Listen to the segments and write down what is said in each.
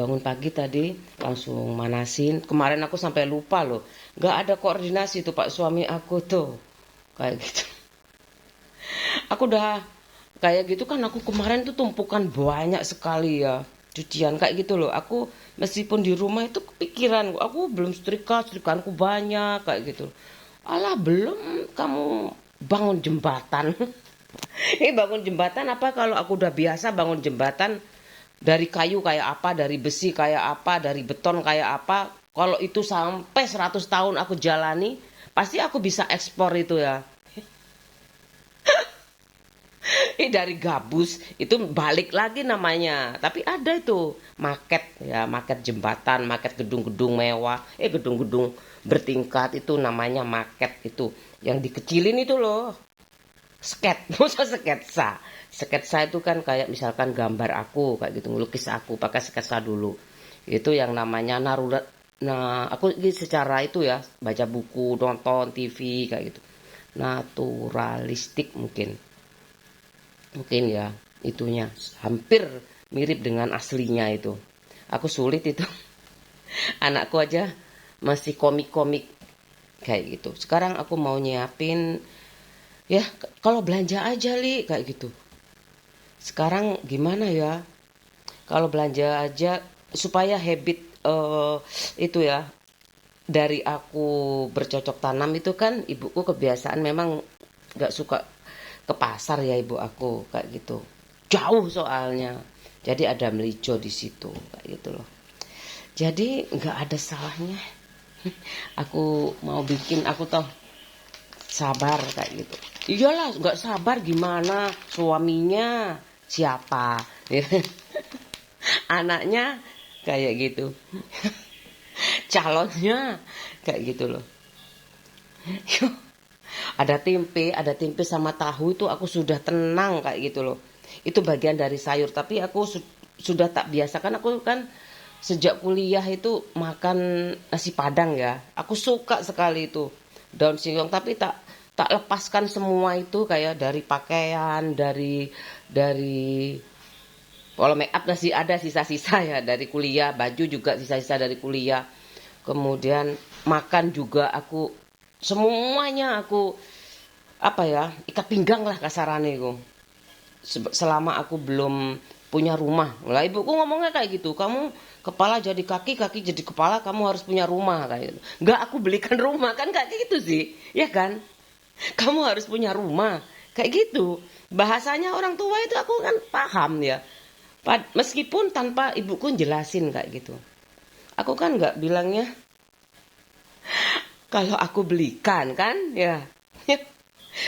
bangun pagi tadi langsung manasin. Kemarin aku sampai lupa loh. Gak ada koordinasi tuh Pak suami aku tuh. Kayak gitu. Aku udah kayak gitu kan, aku kemarin tuh tumpukan banyak sekali ya. Cucian kayak gitu loh. Aku meskipun di rumah itu kepikiran. Aku belum setrika, setrikanku banyak kayak gitu. Alah belum kamu bangun jembatan. Ini bangun jembatan apa kalau aku udah biasa bangun jembatan dari kayu kayak apa, dari besi kayak apa, dari beton kayak apa. Kalau itu sampai 100 tahun aku jalani, pasti aku bisa ekspor itu ya. Dari gabus itu balik lagi namanya. Tapi ada itu market ya, market jembatan, market gedung-gedung mewah, gedung-gedung bertingkat itu namanya market itu. Yang dikecilin itu loh. Sket, masa sketsa. Sketsa itu kan kayak misalkan gambar aku kayak gitu, ngelukis aku pakai sketsa dulu. Itu yang namanya narurat. Nah, aku secara itu ya, baca buku, nonton TV kayak gitu. Naturalistik mungkin. Mungkin ya, itunya hampir mirip dengan aslinya itu. Aku sulit itu. Anakku aja masih komik-komik kayak gitu. Sekarang aku mau nyiapin ya kalau belanja aja li kayak gitu. Sekarang gimana ya? Kalau belanja aja supaya habit itu ya, dari aku bercocok tanam itu kan ibuku kebiasaan memang nggak suka ke pasar ya ibu aku kayak gitu. Jauh soalnya. Jadi ada melijo di situ kayak gitu loh. Jadi nggak ada salahnya. Aku mau bikin, aku tahu sabar kayak gitu. Iyalah nggak sabar gimana, suaminya siapa, anaknya kayak gitu, calonnya kayak gitu loh. Ada tempe sama tahu itu aku sudah tenang kayak gitu loh. Itu bagian dari sayur, tapi aku sudah tak biasa kan, aku kan sejak kuliah itu makan nasi padang ya. Aku suka sekali itu daun singkong, tapi tak lepaskan semua itu, kayak dari pakaian, dari kalau make up masih ada sisa-sisa ya dari kuliah, baju juga sisa-sisa dari kuliah. Kemudian makan juga aku semuanya aku apa ya, ikat pinggang lah kasarannya itu. Selama aku belum punya rumah. Lah ibuku ngomongnya kayak gitu, kamu kepala jadi kaki, kaki jadi kepala, kamu harus punya rumah kayak gitu. Enggak aku belikan rumah kan kayak gitu sih, ya kan? Kamu harus punya rumah kayak gitu. Bahasanya orang tua itu aku kan paham ya. Meskipun tanpa ibuku jelasin kayak gitu. Aku kan nggak bilangnya kalau aku belikan kan ya.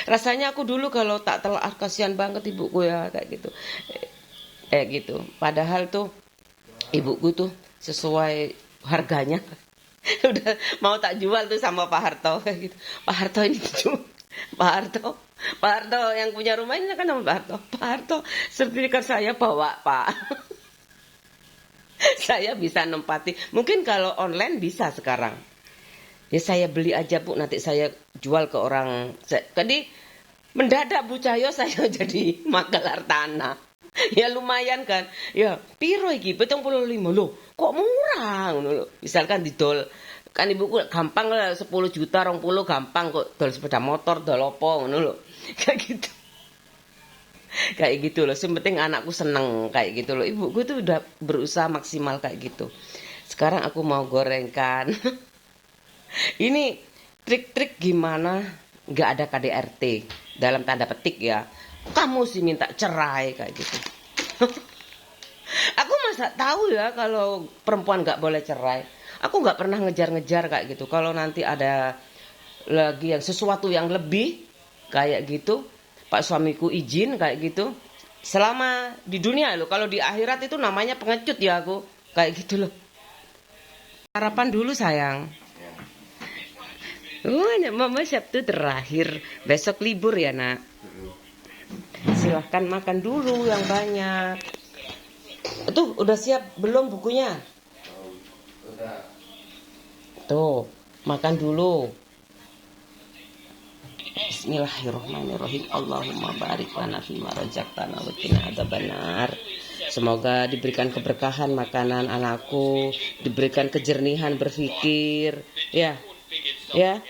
Rasanya aku dulu kalau tak telah kasihan banget ibuku ya kayak gitu. Gitu. Padahal tuh ibuku tuh sesuai harganya. Udah mau tak jual tuh sama Pak Harto kayak gitu. Pak Harto ini tuh Pak Harto yang punya rumah ini kan nama Pak Harto. Pak Harto, sertifikat saya bawa Pak. Saya bisa nempati. Mungkin kalau online bisa sekarang. Ya saya beli aja Bu, nanti saya jual ke orang. Jadi mendadak Bu Cahyo saya jadi magelar tanah. Ya lumayan kan. Ya piro iki 75 loh. Kok murah ngono lho. Misalkan didol kan ibuku gampang lah 10 juta 20 gampang kok, dol sepeda motor dol opo ngono lho. Kayak gitu. Kayak gitu loh. Yang penting anakku seneng kayak gitu loh. Ibuku tuh udah berusaha maksimal kayak gitu. Sekarang aku mau gorengkan. Ini trik-trik gimana nggak ada KDRT dalam tanda petik ya. Kamu sih minta cerai kayak gitu. Aku masa tahu ya kalau perempuan nggak boleh cerai. Aku nggak pernah ngejar-ngejar kayak gitu. Kalau nanti ada lagi yang sesuatu yang lebih kayak gitu, Pak suamiku izin kayak gitu. Selama di dunia loh, kalau di akhirat itu namanya pengecut ya aku kayak gitu loh. Harapan dulu sayang. Mama Sabtu terakhir, besok libur ya nak. Silahkan makan dulu yang banyak. Tuh udah siap belum bukunya? Tuh makan dulu. Bismillahirrahmanirrahim. Allahumma barik lana fima razaqtana wa qina adzabannar. Semoga diberikan keberkahan makanan anakku, diberikan kejernihan berpikir, ya, ya.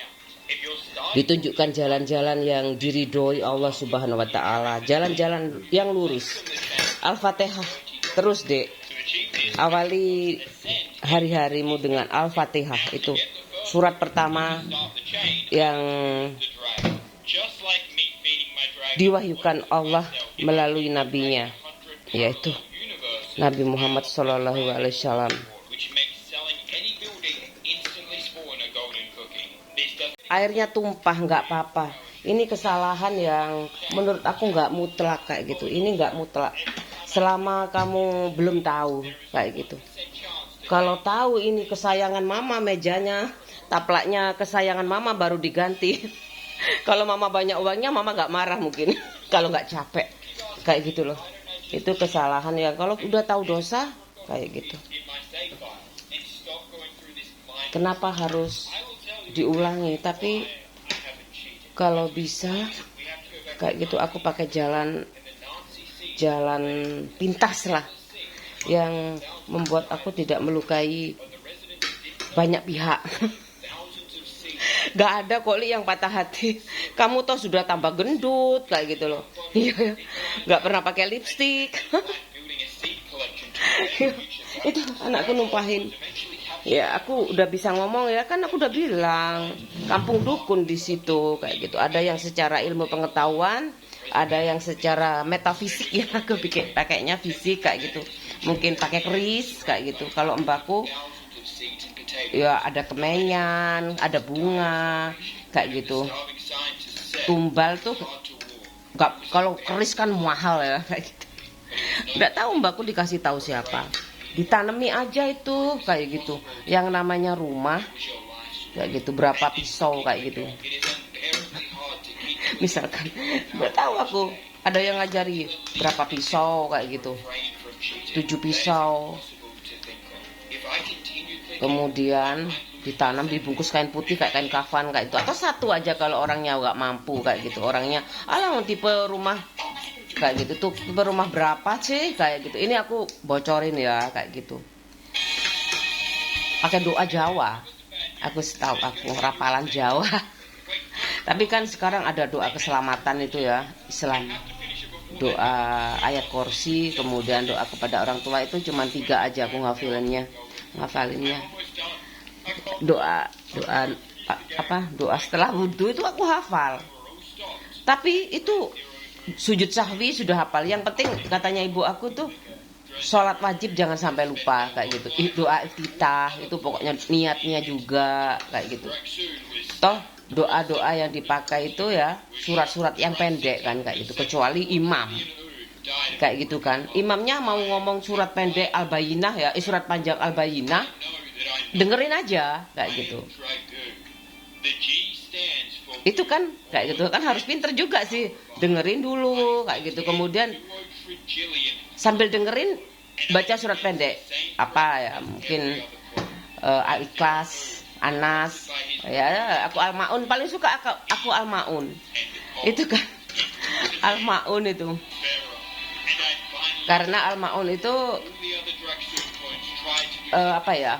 Ditunjukkan jalan-jalan yang diridhoi Allah Subhanahu wa taala, jalan-jalan yang lurus. Al-Fatihah terus, Dek. Awali hari-harimu dengan Al-Fatihah, itu surat pertama yang diwahyukan Allah melalui nabinya, yaitu Nabi Muhammad SAW. Airnya tumpah nggak apa-apa. Ini kesalahan yang menurut aku nggak mutlak kayak gitu. Ini nggak mutlak. Selama kamu belum tahu kayak gitu. Kalau tahu ini kesayangan mama mejanya, taplaknya kesayangan mama baru diganti. Kalau mama banyak uangnya, mama nggak marah mungkin. Kalau nggak capek kayak gitu loh. Itu kesalahan ya. Kalau udah tahu dosa kayak gitu. Kenapa harus diulangi? Tapi kalau bisa kayak gitu, aku pakai jalan pintas lah, yang membuat aku tidak melukai banyak pihak. Gak ada koli yang patah hati. Kamu toh sudah tambah gendut kayak gitu loh. Iya, gak pernah pakai lipstik. Itu anakku numpahin. Ya aku udah bisa ngomong ya kan, aku udah bilang kampung dukun di situ kayak gitu. Ada yang secara ilmu pengetahuan, ada yang secara metafisik ya, aku bikin pakainya fisik kayak gitu. Mungkin pakai keris kayak gitu. Kalau mbakku ya ada kemenyan, ada bunga kayak gitu. Tumbal tuh nggak, kalau keris kan mahal ya kayak gitu. Nggak tahu mbakku dikasih tahu siapa. Ditanami aja itu kayak gitu. Yang namanya rumah kayak gitu, berapa pisau kayak gitu. Misalkan nggak tahu aku, ada yang ngajari berapa pisau kayak gitu, 7 pisau. Kemudian ditanam, dibungkus kain putih kayak kain kafan kayak itu, atau satu aja kalau orangnya nggak mampu kayak gitu. Orangnya alah tipe rumah kayak gitu tuh, tipe rumah berapa sih kayak gitu. Ini aku bocorin ya kayak gitu. Pakai doa Jawa. Aku setahu aku rapalan Jawa. Tapi kan sekarang ada doa keselamatan itu ya, Islam. Doa ayat kursi, kemudian doa kepada orang tua, itu cuma 3 aja aku ngafalinnya. Doa doa setelah wudhu itu aku hafal. Tapi itu sujud sahwi sudah hafal. Yang penting katanya ibu aku tuh, sholat wajib jangan sampai lupa kayak gitu. Doa iftitah itu pokoknya niatnya juga kayak gitu. Toh doa-doa yang dipakai itu ya surat-surat yang pendek kan kayak gitu, kecuali imam kayak gitu kan. Imamnya mau ngomong surat pendek Al-Bayyinah ya, surat panjang Al-Bayyinah, dengerin aja kayak gitu. Itu kan kayak gitu kan, harus pinter juga sih, dengerin dulu kayak gitu. Kemudian sambil dengerin baca surat pendek apa ya, mungkin Al-Ikhlas, Anas ya. Aku Al-Maun paling suka, aku Al-Maun itu kan. Al-Maun itu karena Al-Maun itu apa ya,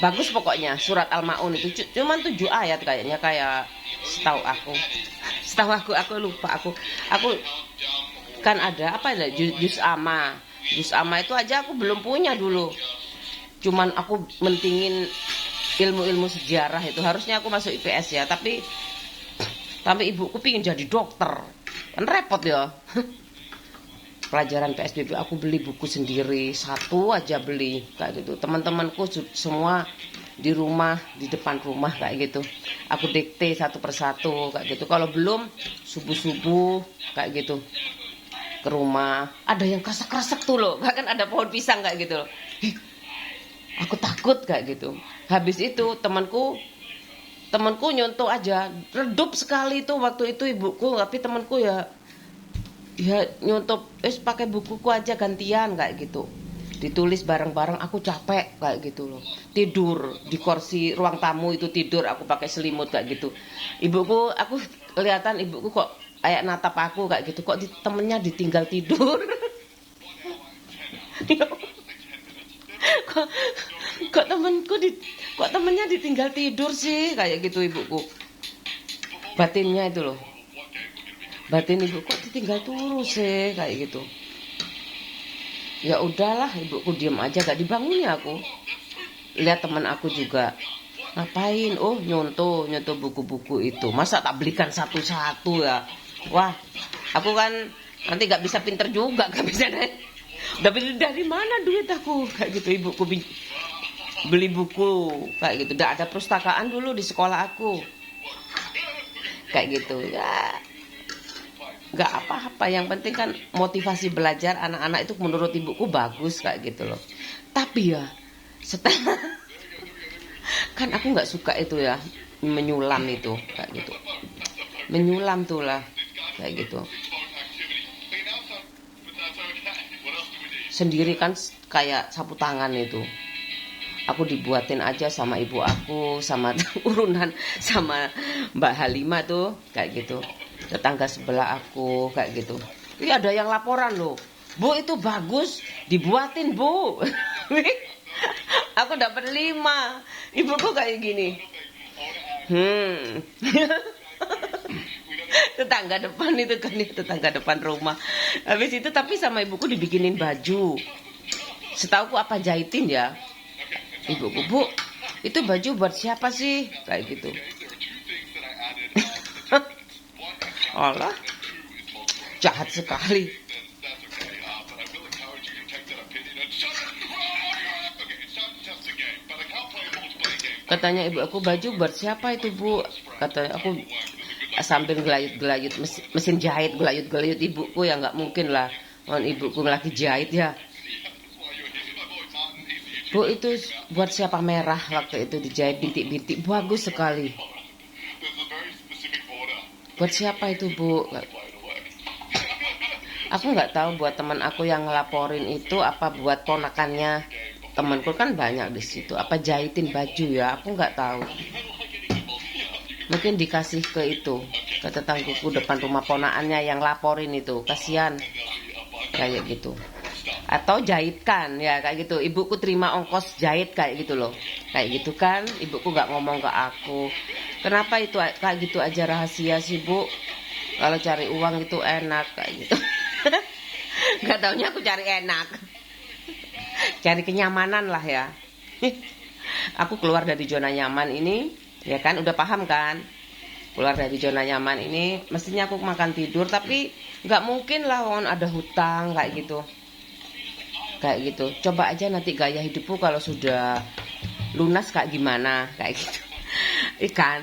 bagus pokoknya. Surat Al-Maun itu cuman 7 ayat kayaknya, kayak setahu aku lupa. Aku kan ada apa ya, juz amma itu aja aku belum punya dulu. Cuman aku mentingin ilmu-ilmu sejarah itu. Harusnya aku masuk IPS ya, tapi ibuku pingin jadi dokter, kan repot ya. Pelajaran PSBB aku beli buku sendiri, 1 aja beli kayak gitu. Teman-temanku semua di rumah, di depan rumah kayak gitu. Aku dikte satu persatu kayak gitu. Kalau belum subuh-subuh kayak gitu ke rumah. Ada yang krasak-krasak tuh loh, bahkan ada pohon pisang kayak gitu loh. Aku takut kayak gitu. Habis itu temanku nyontoh aja, redup sekali tuh waktu itu ibuku. Tapi temanku ya nyontoh, pakai bukuku aja gantian kayak gitu. Ditulis bareng-bareng, aku capek kayak gitu loh. Tidur di kursi ruang tamu itu, tidur aku pakai selimut kayak gitu. Aku kelihatan ibuku kok kayak natap aku kayak gitu, kok temennya ditinggal tidur. kok kok temenku kok temennya ditinggal tidur sih kayak gitu ibuku. Batinnya itu loh. Batin ibu kok ditinggal turu sih kayak gitu. Ya udahlah, ibuku diem aja, gak dibangunnya aku. Lihat teman aku juga ngapain, oh nyontoh buku-buku itu, masa tak belikan satu-satu ya. Wah, aku kan nanti gak bisa pinter juga, gak bisa deh. Udah beli dari mana duit aku kayak gitu. Ibuku beli buku kayak gitu. Udah ada perpustakaan dulu di sekolah aku kayak gitu ya. Gak apa-apa, yang penting kan motivasi belajar anak-anak itu menurut ibuku bagus kayak gitu loh. Tapi ya setelah kan aku nggak suka itu ya, menyulam itu kayak gitu, menyulam tuh lah kayak gitu sendiri kan, kayak sapu tangan itu aku dibuatin aja sama ibu aku, sama urunan sama Mbak Halimah tuh kayak gitu, tetangga sebelah aku kayak gitu. Ini ada yang laporan loh, Bu itu bagus, dibuatin Bu. Aku dapat 5, ibuku kayak gini. Tetangga depan itu kan, tetangga depan rumah. Habis itu tapi sama ibuku dibikinin baju. Setauku apa jahitin ya. Ibuku, Bu, itu baju buat siapa sih? Kayak gitu. Allah, jahat sekali. Katanya ibu aku, baju buat siapa itu Bu? Katanya aku sambil gelayut-gelayut mesin jahit, gelayut-gelayut ibuku, ya nggak mungkin lah. Ibuku lagi jahit ya. Bu itu buat siapa, merah waktu itu dijahit bintik-bintik, bagus sekali. Buat siapa itu Bu? Aku nggak tahu buat teman aku yang ngelaporin itu apa buat ponakannya. Temanku kan banyak di situ. Apa jahitin baju ya? Aku nggak tahu. Mungkin dikasih ke itu, ke tetangguku depan rumah ponakannya yang laporin itu. Kasihan kayak gitu. Atau jahitkan ya kayak gitu. Ibuku terima ongkos jahit kayak gitu loh. Kayak gitu kan. Ibuku nggak ngomong ke aku. Kenapa itu kayak gitu aja rahasia sih Bu? Kalau cari uang itu enak kayak gitu. Gak taunya aku cari enak, cari kenyamanan lah ya. Aku keluar dari zona nyaman ini, ya kan, udah paham kan? Keluar dari zona nyaman ini, mestinya aku makan tidur, tapi nggak mungkin lah, ada hutang kayak gitu. Kayak gitu. Coba aja nanti gaya hidupku kalau sudah lunas kayak gimana, kayak gitu. Ikan.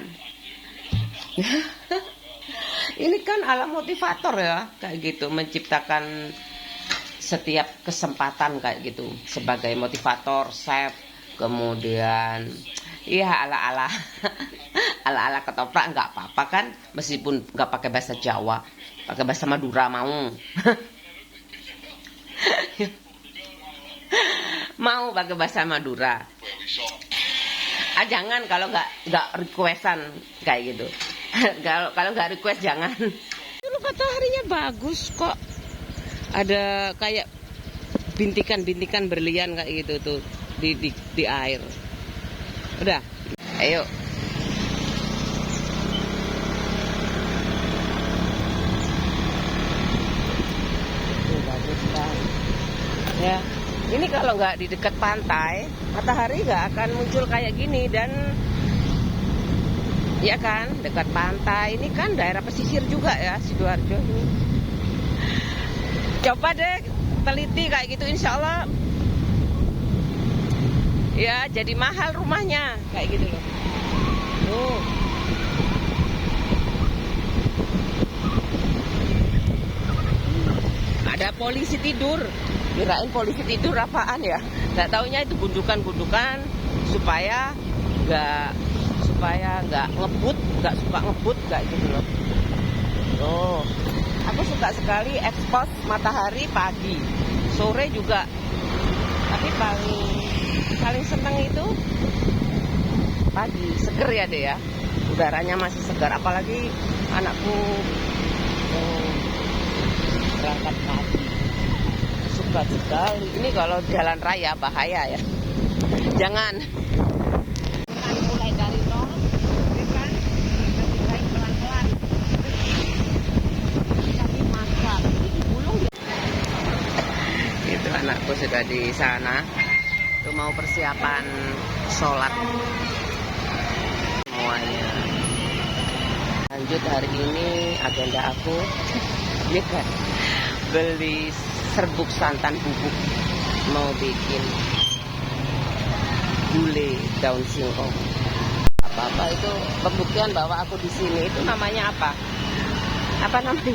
Ini kan alam motivator ya, kayak gitu, menciptakan setiap kesempatan kayak gitu sebagai motivator, chef, kemudian iya ala-ala ala-ala ketoprak nggak apa-apa kan, meskipun nggak pakai bahasa Jawa, pakai bahasa Madura mau. Mau pakai bahasa Madura. Jangan kalau nggak requestan kayak gitu. Kalau nggak request jangan. Dulu mataharinya bagus kok. Ada kayak bintikan-bintikan berlian kayak gitu tuh di air. Udah, ayo. Bagus banget. Ya, ini kalau nggak di dekat pantai, matahari nggak akan muncul kayak gini. Dan ya kan, dekat pantai, ini kan daerah pesisir juga ya, Sidoarjo ini. Coba deh teliti kayak gitu, insya Allah ya jadi mahal rumahnya kayak gitu loh. Ada polisi tidur, kirain polisi tidur apaan ya, nggak taunya itu gundukan-gundukan supaya nggak ngebut, nggak suka ngebut kayak gitu loh. Tuh, aku suka sekali ekspos matahari pagi, sore juga. Tapi paling seneng itu pagi, seger ya deh ya. Udaranya masih segar, apalagi anakku berangkat pagi. Suka sekali. Ini kalau jalan raya bahaya ya. Jangan. Mulai dari nol, ya kan? Lebih baik pelan-pelan. Tapi masak, ini digulung ya. Itu anakku sudah di sana. Itu mau persiapan sholat semuanya. Lanjut hari ini agenda aku, ya kan? Beli serbuk santan bubuk, mau bikin gulai daun singkong. Apa-apa itu pembuktian bahwa aku di sini itu namanya apa? Apa namanya?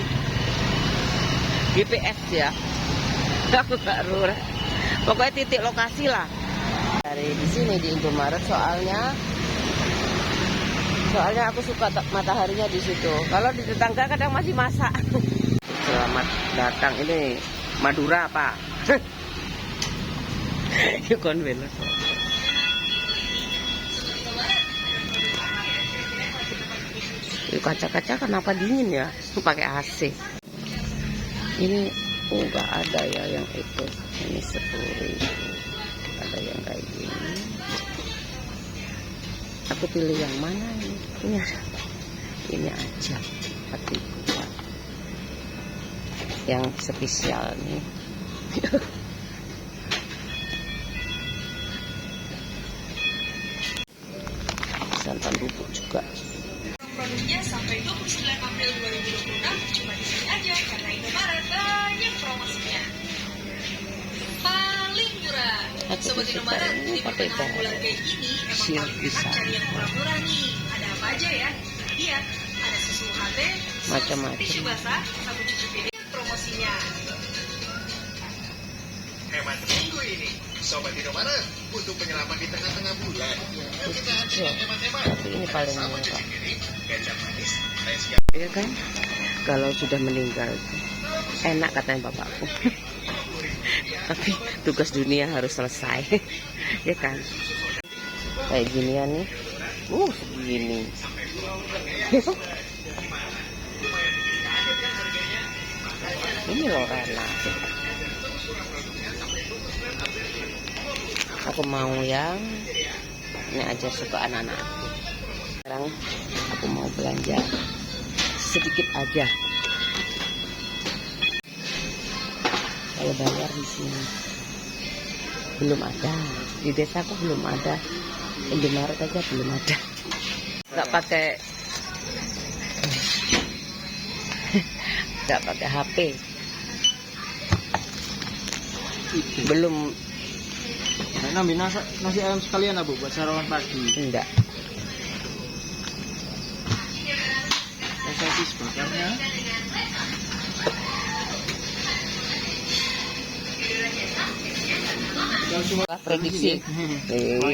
GPS ya. Aku gak rura. Pokoknya titik lokasi lah. Dari di sini di Indomaret soalnya aku suka mataharinya di situ. Kalau di tetangga kadang masih masak. Selamat datang, ini Madura apa? Yukon Velos. Kaca-kaca kenapa dingin ya? Pakai AC. Ini enggak ada ya yang itu. Ini 10.000. Ada yang kayak gini. Aku pilih yang mana ini? Ini aja. 4.000. Yang spesial nih. Santan bubuk juga. Produknya sampai 29 April 2026 cuma di sini aja karena Indomaret banyak promosinya. Paling murah. Sobat Indomaret, di pertengahan bulan kayak gini emang paling enak cari yang murah-murah nih. Ada apa aja ya? Iya, ada susu HT, Macam-macam. tisu basah, sabun cuci piring, promosinya. Hemat minggu ini, Sobat Indomaret, untuk penyelamat di tengah-tengah bulan. Yuk kita hadirkan hemat-hemat. Tapi ini paling Sabun murah. cuci piring, kecap manis, es Ya kan? Kalau sudah meninggal enak katanya bapakku. Tapi tugas dunia harus selesai. Ya kan? Kayak ginian nih. Segini. Ini loh Rena. Aku mau yang ini aja, suka anak-anak aku. Sekarang aku mau belanja sedikit aja. Saya bayar di sini. Belum ada. Di desaku belum ada. Indomaret aja belum ada. Nggak pakai HP. Belum. Nambah nasi ayam sekalian Bu buat sarapan pagi. Enggak. Sosis bakarnya. Prediksi 8.000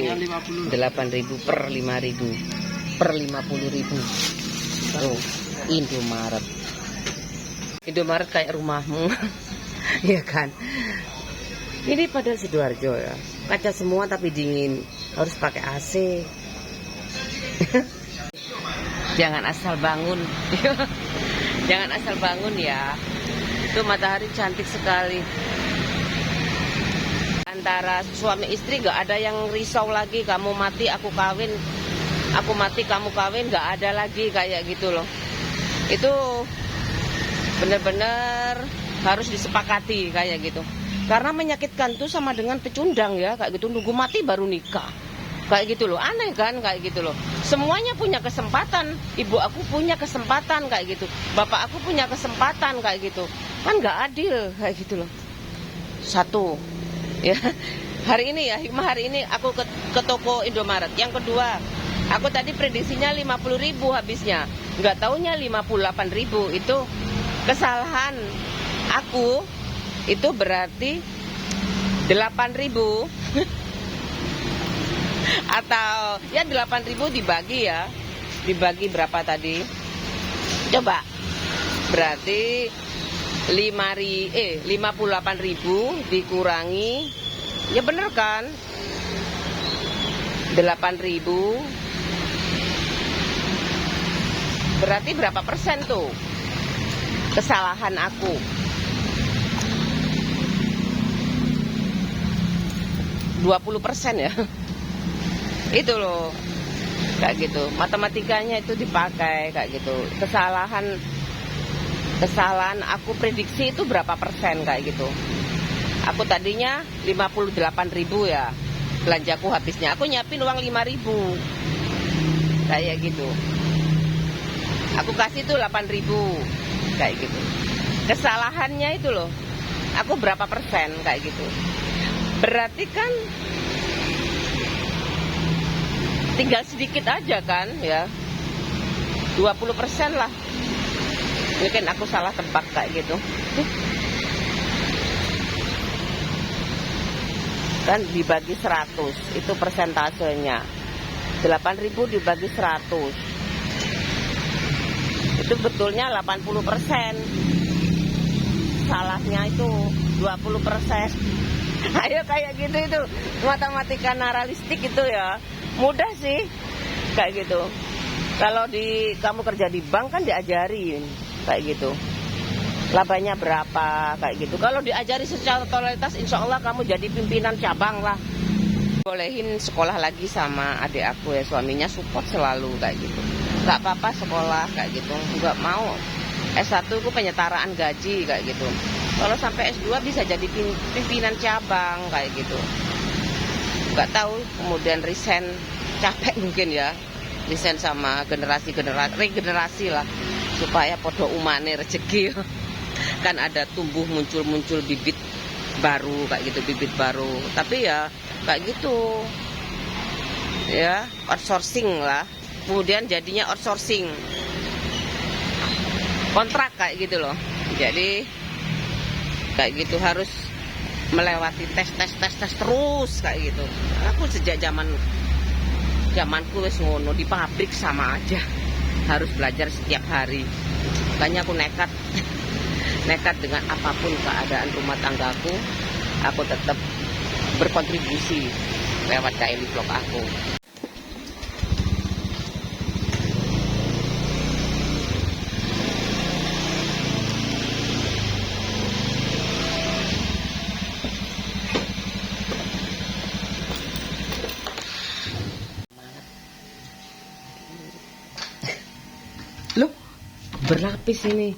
per 5.000 per 50.000. Tuh, Indomaret kayak rumahmu. Ya kan? Ini pada Sidoarjo ya. Kaca semua tapi dingin. Harus pakai AC. Jangan asal bangun. Jangan asal bangun ya. Itu matahari cantik sekali. Antara suami istri gak ada yang risau lagi, kamu mati aku kawin, aku mati kamu kawin, gak ada lagi kayak gitu loh. Itu benar-benar harus disepakati kayak gitu. Karena menyakitkan tuh sama dengan pecundang ya, kayak gitu, nunggu mati baru nikah. Kayak gitu loh, aneh kan kayak gitu loh. Semuanya punya kesempatan, ibu aku punya kesempatan kayak gitu, bapak aku punya kesempatan kayak gitu. Kan gak adil kayak gitu loh. Satu. Ya, hari ini ya, hikmah hari ini aku ke toko Indomaret. Yang kedua, aku tadi prediksinya 50.000 habisnya. Nggak taunya 58.000. Itu kesalahan aku. Itu berarti 8.000. Atau ya 8.000 dibagi ya. Dibagi berapa tadi? Coba. Berarti 58.000 dikurangi, ya bener kan, 8.000 berarti berapa persen tuh kesalahan aku? 20% ya. Itu loh, kayak gitu. Matematikanya itu dipakai kayak gitu. Kesalahan aku prediksi itu berapa persen kayak gitu. Aku tadinya 58.000 ya belanjaku habisnya. Aku nyiapin uang 5.000 kayak gitu. Aku kasih tuh 8.000 kayak gitu. Kesalahannya itu loh, aku berapa persen kayak gitu. Berarti kan tinggal sedikit aja kan ya, 20% lah. Mungkin aku salah tebak kayak gitu. Kan dibagi 100, itu persentasenya. 8.000 dibagi 100. Itu betulnya 80%. Salahnya itu 20%. Ayo kayak gitu itu. Matematika naturalistik itu ya. Mudah sih. Kayak gitu. Kalau kamu kerja di bank kan diajarin kayak gitu. Labanya berapa kayak gitu. Kalau diajari secara totalitas, insya Allah kamu jadi pimpinan cabang lah. Bolehin sekolah lagi sama adik aku ya, suaminya support selalu kayak gitu. Gak apa-apa sekolah kayak gitu, nggak mau. S1 itu penyetaraan gaji kayak gitu. Kalau sampai S2 bisa jadi pimpinan cabang kayak gitu. Gak tahu, kemudian resign, capek mungkin ya. Resign sama regenerasi lah, supaya podo umane rezeki. Kan ada tumbuh muncul bibit baru kayak gitu, bibit baru. Tapi ya kayak gitu ya, outsourcing lah. Kemudian jadinya outsourcing, kontrak kayak gitu loh. Jadi kayak gitu harus melewati tes terus kayak gitu. Aku sejak zamanku wis ngono, di pabrik sama aja, harus belajar setiap hari. Makanya aku nekat dengan apapun keadaan rumah tanggaku, aku tetap berkontribusi lewat KLI Vlog aku. Loh, berlapis ini.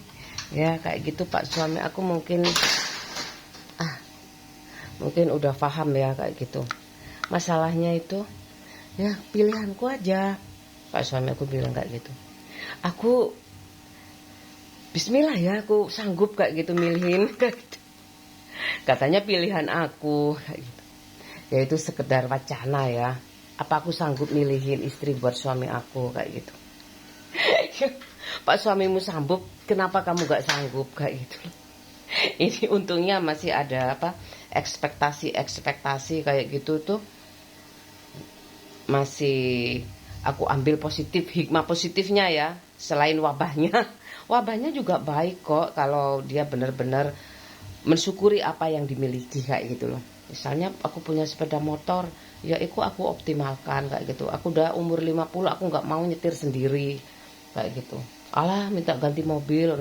Ya kayak gitu Pak suami aku mungkin udah paham ya kayak gitu. Masalahnya itu ya pilihanku aja. Pak suami aku bilang kayak gitu. Aku bismillah ya, aku sanggup kayak gitu milihin kayak gitu. Katanya pilihan aku kayak gitu. Ya itu sekedar wacana ya. Apa aku sanggup milihin istri buat suami aku kayak gitu. Pak suamimu sanggup, kenapa kamu gak sanggup kayak gitu. Ini untungnya masih ada ekspektasi kayak gitu tuh, masih aku ambil positif, hikmah positifnya ya. Selain wabahnya juga baik kok kalau dia benar-benar mensyukuri apa yang dimiliki kayak gitu loh. Misalnya aku punya sepeda motor, ya itu aku optimalkan kayak gitu. Aku udah umur 50, aku gak mau nyetir sendiri kayak gitu. Alah minta ganti mobil.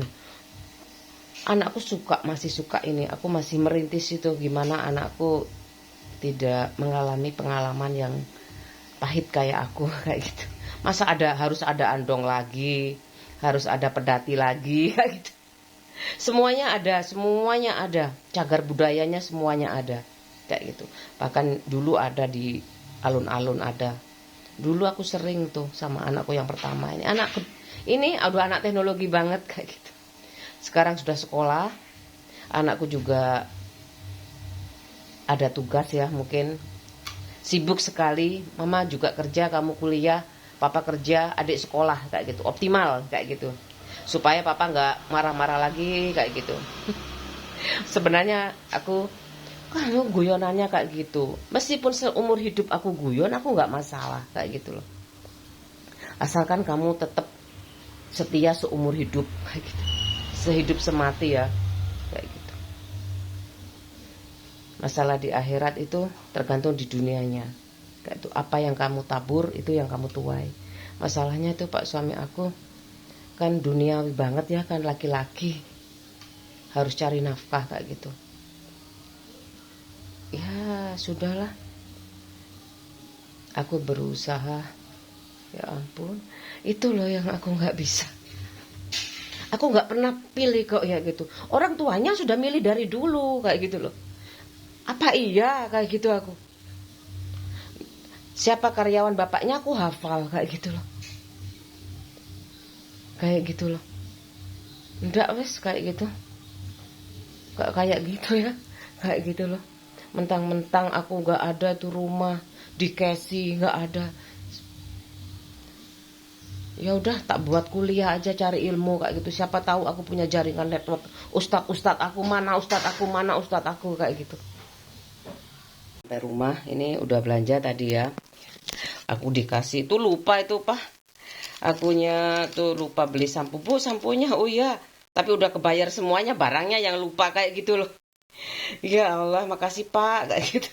Anakku masih suka ini. Aku masih merintis itu, gimana anakku tidak mengalami pengalaman yang pahit kayak aku kayak gitu. Masa harus ada andong lagi, harus ada pedati lagi kayak gitu. Semuanya ada, cagar budayanya semuanya ada kayak gitu. Bahkan dulu ada di alun-alun ada. Dulu aku sering tuh sama anakku yang pertama ini udah anak teknologi banget kayak gitu. Sekarang sudah sekolah, anakku juga ada tugas ya, mungkin sibuk sekali. Mama juga kerja, kamu kuliah, papa kerja, adik sekolah kayak gitu. Optimal kayak gitu. Supaya papa nggak marah-marah lagi kayak gitu. Sebenarnya aku guyonannya kayak gitu. Meskipun seumur hidup aku guyon, aku nggak masalah kayak gitu loh. Asalkan kamu tetap setia seumur hidup kayak gitu. Sehidup semati ya kayak gitu. Masalah di akhirat itu tergantung di dunianya kayak itu. Apa yang kamu tabur itu yang kamu tuai. Masalahnya itu Pak suami aku kan duniawi banget ya, kan laki-laki harus cari nafkah kayak gitu. Ya sudahlah, Aku berusaha, ya ampun, itu loh yang aku nggak bisa. Aku nggak pernah pilih kok ya gitu. Orang tuanya sudah milih dari dulu kayak gitu loh. Apa iya kayak gitu aku. Siapa karyawan bapaknya aku hafal kayak gitu loh. Kayak gitu loh. Enggak wes kayak gitu. Kayak gitu ya. Kayak gitu loh. Mentang-mentang aku nggak ada tuh rumah di Casey, nggak ada. Ya udah tak buat kuliah aja cari ilmu kayak gitu. Siapa tahu aku punya jaringan network. Ustadz aku mana, ustadz aku kayak gitu. Sampai rumah ini udah belanja tadi ya. Aku dikasih tuh lupa itu Pak. Akunya tuh lupa beli sampo. Bu, samponya oh iya. Tapi udah kebayar semuanya, barangnya yang lupa kayak gitu loh. Ya Allah, makasih Pak kayak gitu.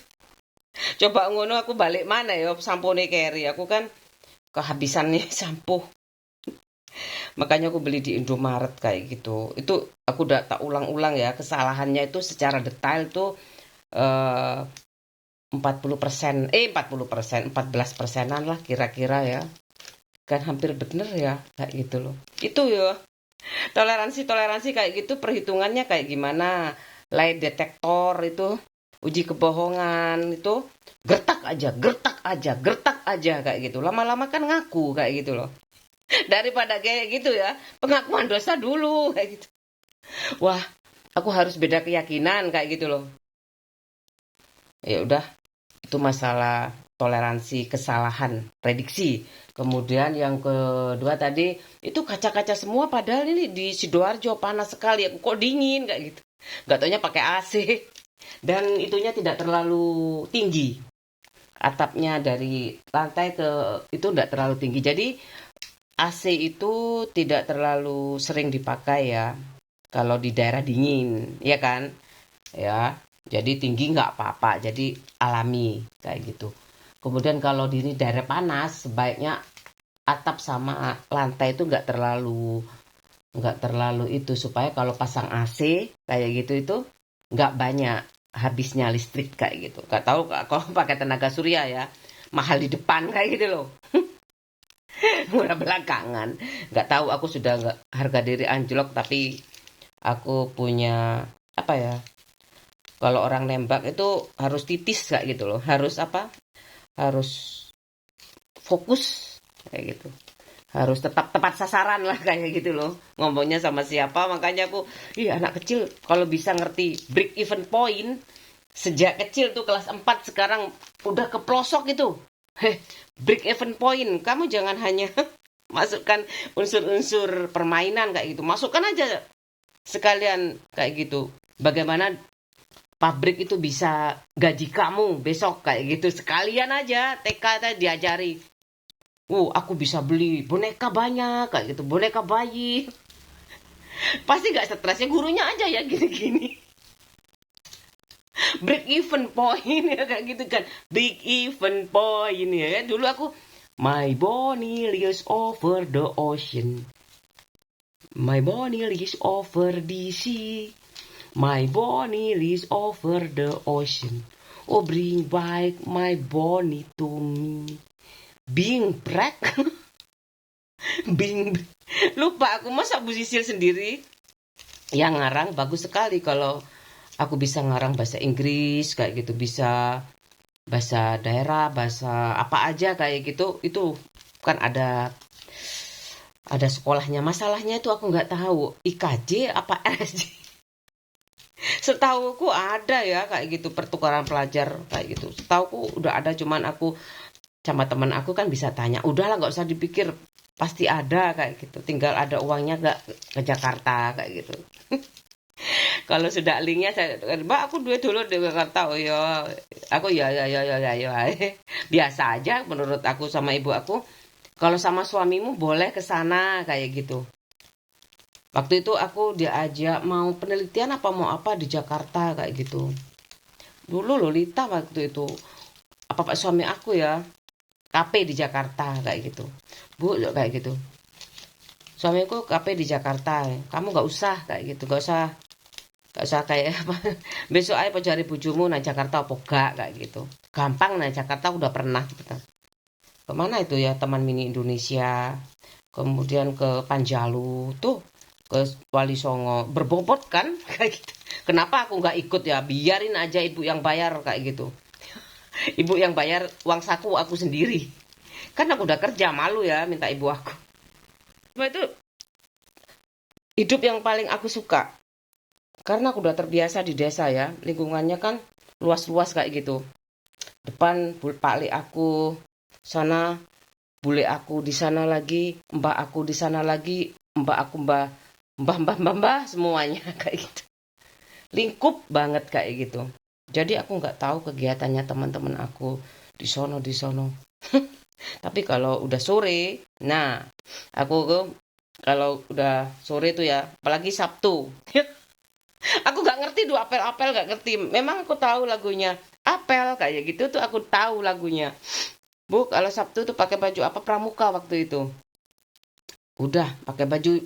Coba ngono aku balik mana ya sampo nih carry. Aku kan kehabisan nih sampo. Makanya aku beli di Indomaret kayak gitu. Itu aku udah tak ulang-ulang ya, kesalahannya itu secara detail tuh 40%, 14%-an lah kira-kira ya. Kan hampir bener ya kayak gitu loh. Itu ya. Toleransi kayak gitu perhitungannya kayak gimana? Lie detektor itu, uji kebohongan itu gertak aja kayak gitu. Lama-lama kan ngaku kayak gitu loh. Daripada kayak gitu ya, pengakuan dosa dulu kayak gitu. Wah, aku harus beda keyakinan kayak gitu loh. Ya udah, itu masalah toleransi kesalahan prediksi. Kemudian yang kedua tadi itu kaca-kaca semua padahal ini di Sidoarjo panas sekali. Aku kok dingin kayak gitu. Gak taunya pakai AC dan itunya tidak terlalu tinggi. Atapnya dari lantai ke itu tidak terlalu tinggi. Jadi AC itu tidak terlalu sering dipakai ya kalau di daerah dingin, ya kan? Ya, jadi tinggi nggak apa-apa, jadi alami kayak gitu. Kemudian kalau di daerah panas, sebaiknya atap sama lantai itu nggak terlalu itu supaya kalau pasang AC kayak gitu itu nggak banyak habisnya listrik kayak gitu. Nggak tahu kalau pakai tenaga surya ya, mahal di depan kayak gitu loh. Murah belakangan. Nggak tahu aku sudah nggak harga diri anjlok tapi aku punya apa ya? Kalau orang nembak itu harus titis kayak gitu loh. Harus apa? Harus fokus kayak gitu. Harus tetap tepat sasaran lah kayak gitu loh. Ngomongnya sama siapa makanya aku, anak kecil kalau bisa ngerti break even point sejak kecil tuh kelas 4 sekarang udah ke pelosok itu. Break even point, kamu jangan hanya masukkan unsur-unsur permainan kayak gitu. Masukkan aja sekalian kayak gitu. Bagaimana pabrik itu bisa gaji kamu besok kayak gitu. Sekalian aja TK tadi diajari. Aku bisa beli boneka banyak kayak gitu. Boneka bayi. Pasti gak stresnya gurunya aja ya gini-gini. Break even point ya kayak gitu kan. Break even point ya. Dulu aku my bonnie lies over the ocean. My bonnie lies over the sea. My bonnie lies over the ocean. Oh bring back my bonnie to me. Bing brek. Bing. Lupa aku masa Bu Sisil sendiri yang ngarang bagus sekali kalau aku bisa ngarang bahasa Inggris kayak gitu, bisa bahasa daerah, bahasa apa aja kayak gitu. Itu kan ada sekolahnya. Masalahnya itu aku nggak tahu IKJ apa RSJ. Setauku ada ya kayak gitu pertukaran pelajar kayak gitu. Setauku udah ada, cuman aku sama teman aku kan bisa tanya. Udahlah nggak usah dipikir, pasti ada kayak gitu. Tinggal ada uangnya nggak ke Jakarta kayak gitu. Kalau sudah linknya saya, Mbak aku duit dulu di Jakarta. Oh ya, aku ya. Biasa aja menurut aku sama ibu aku. Kalau sama suamimu boleh ke sana kayak gitu. Waktu itu aku diajak mau penelitian apa mau apa di Jakarta kayak gitu. Dulu Lolita waktu itu apa Pak suami aku ya KP di Jakarta kayak gitu. Bu kayak gitu. Suamiku KP di Jakarta. Kamu nggak usah kayak gitu, nggak usah kayak apa. Besok aja cari bujumu nah Jakarta apa gak kayak gitu. Gampang nah Jakarta udah pernah gitu. kemana itu ya, Taman Mini Indonesia, kemudian ke Panjalu tuh, ke Wali Songo, berbobot kan kayak gitu. Kenapa aku nggak ikut ya, biarin aja ibu yang bayar kayak gitu. Ibu yang bayar uang saku aku sendiri, kan aku udah kerja, malu ya minta ibu aku. Cuma itu hidup yang paling aku suka, karena aku udah terbiasa di desa ya, lingkungannya kan luas-luas kayak gitu. Depan Pak Le aku, sana bule aku di sana lagi, mbak aku di sana lagi, mbak aku mbah semuanya kayak gitu. Lingkup banget kayak gitu. Jadi aku nggak tahu kegiatannya teman-teman aku di sono. Tapi kalau udah sore, nah aku kalau udah sore tuh ya, apalagi Sabtu. Aku nggak ngerti tuh apel-apel, nggak ngerti. Memang aku tahu lagunya apel kayak gitu tuh, aku tahu lagunya. Bu, kalau Sabtu tuh pakai baju apa pramuka waktu itu? Udah pakai baju,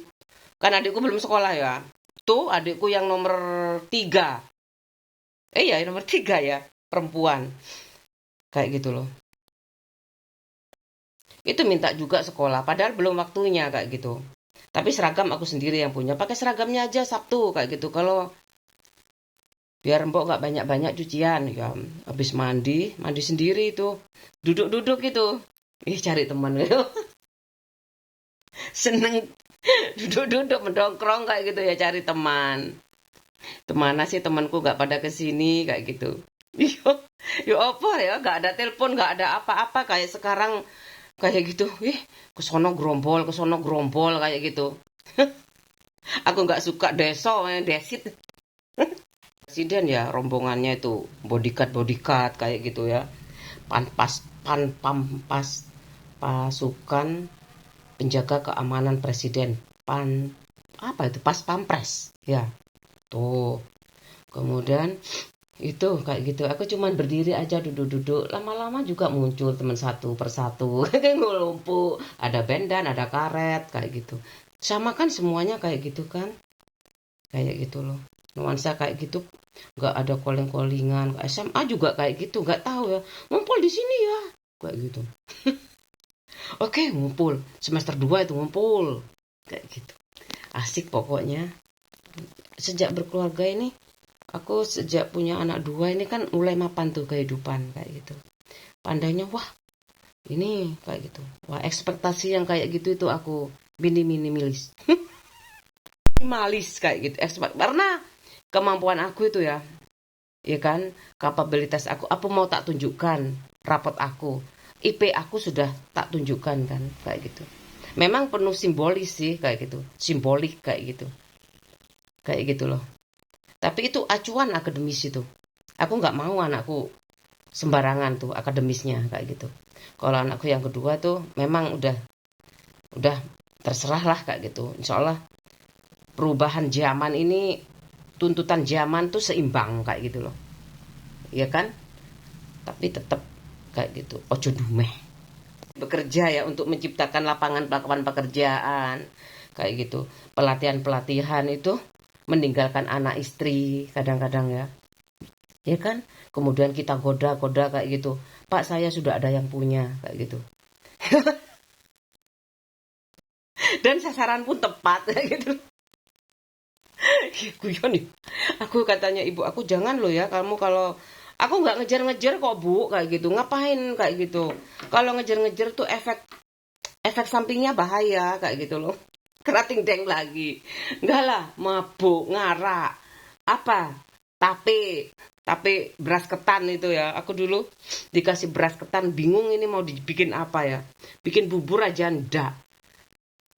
kan adikku belum sekolah ya. Tuh adikku yang nomor 3. Ya nomor 3 ya, perempuan. Kayak gitu loh. Itu minta juga sekolah, padahal belum waktunya kayak gitu. Tapi seragam aku sendiri yang punya. Pakai seragamnya aja Sabtu kayak gitu. Kalau biar mbok nggak banyak-banyak cucian ya, habis mandi sendiri itu, duduk-duduk gitu. Cari teman gitu. Seneng duduk-duduk mendongkrong kayak gitu ya, cari teman. Kemana sih temanku nggak pada kesini kayak gitu. Yo apa ya, nggak ada telepon, nggak ada apa-apa kayak sekarang kayak gitu. Kesono gerombol kayak gitu. Aku nggak suka desit. Presiden ya, rombongannya itu bodyguard kayak gitu ya. Pampas pasukan penjaga keamanan presiden. Apa itu? Pas pampres ya. Tuh. Kemudian itu kayak gitu. Aku cuman berdiri aja, duduk-duduk. Lama-lama juga muncul teman satu persatu. Kayak ngelumpuk. Ada bendan, ada karet kayak gitu. Sama kan semuanya kayak gitu kan. Kayak gitu loh. Nuansa kayak gitu. Nggak ada calling-callingan. SMA juga kayak gitu. Nggak tahu ya. Ngumpul di sini ya. Kayak gitu. Oke, ngumpul. Semester 2 itu ngumpul. Kayak gitu. Asik pokoknya. Sejak berkeluarga ini, aku sejak punya anak 2 ini kan mulai mapan tuh kehidupan kayak gitu. Pandainya wah, ini kayak gitu. Wah, ekspektasi yang kayak gitu itu aku minimalis. Minimalis kayak gitu. Karena kemampuan aku itu ya kan, kapabilitas aku mau tak tunjukkan rapot aku. IP aku sudah tak tunjukkan kan kayak gitu. Memang penuh simbolis sih kayak gitu. Simbolik kayak gitu. Kayak gitu loh. Tapi itu acuan akademis itu. Aku nggak mau anakku sembarangan tuh akademisnya kayak gitu. Kalau anakku yang kedua tuh memang udah terserah lah kayak gitu. Insya Allah perubahan zaman ini, tuntutan zaman tuh seimbang kayak gitu loh. Iya kan? Tapi tetap kayak gitu. Ojo dumeh. Bekerja ya untuk menciptakan lapangan pekerjaan kayak gitu. Pelatihan itu meninggalkan anak istri kadang-kadang ya. Ya kan? Kemudian kita goda kayak gitu. Pak, saya sudah ada yang punya kayak gitu. Dan sasaran pun tepat kayak gitu. Guyon nih. Aku katanya ibu aku, jangan loh ya kamu, kalau aku nggak ngejar-ngejar kok bu kayak gitu. Ngapain kayak gitu? Kalau ngejar-ngejar tuh efek sampingnya bahaya kayak gitu loh. Kerating deng lagi. Enggak lah, mabuk, ngarak. Apa? Tape beras ketan itu ya. Aku dulu dikasih beras ketan, bingung ini mau dibikin apa ya. Bikin bubur aja ndak.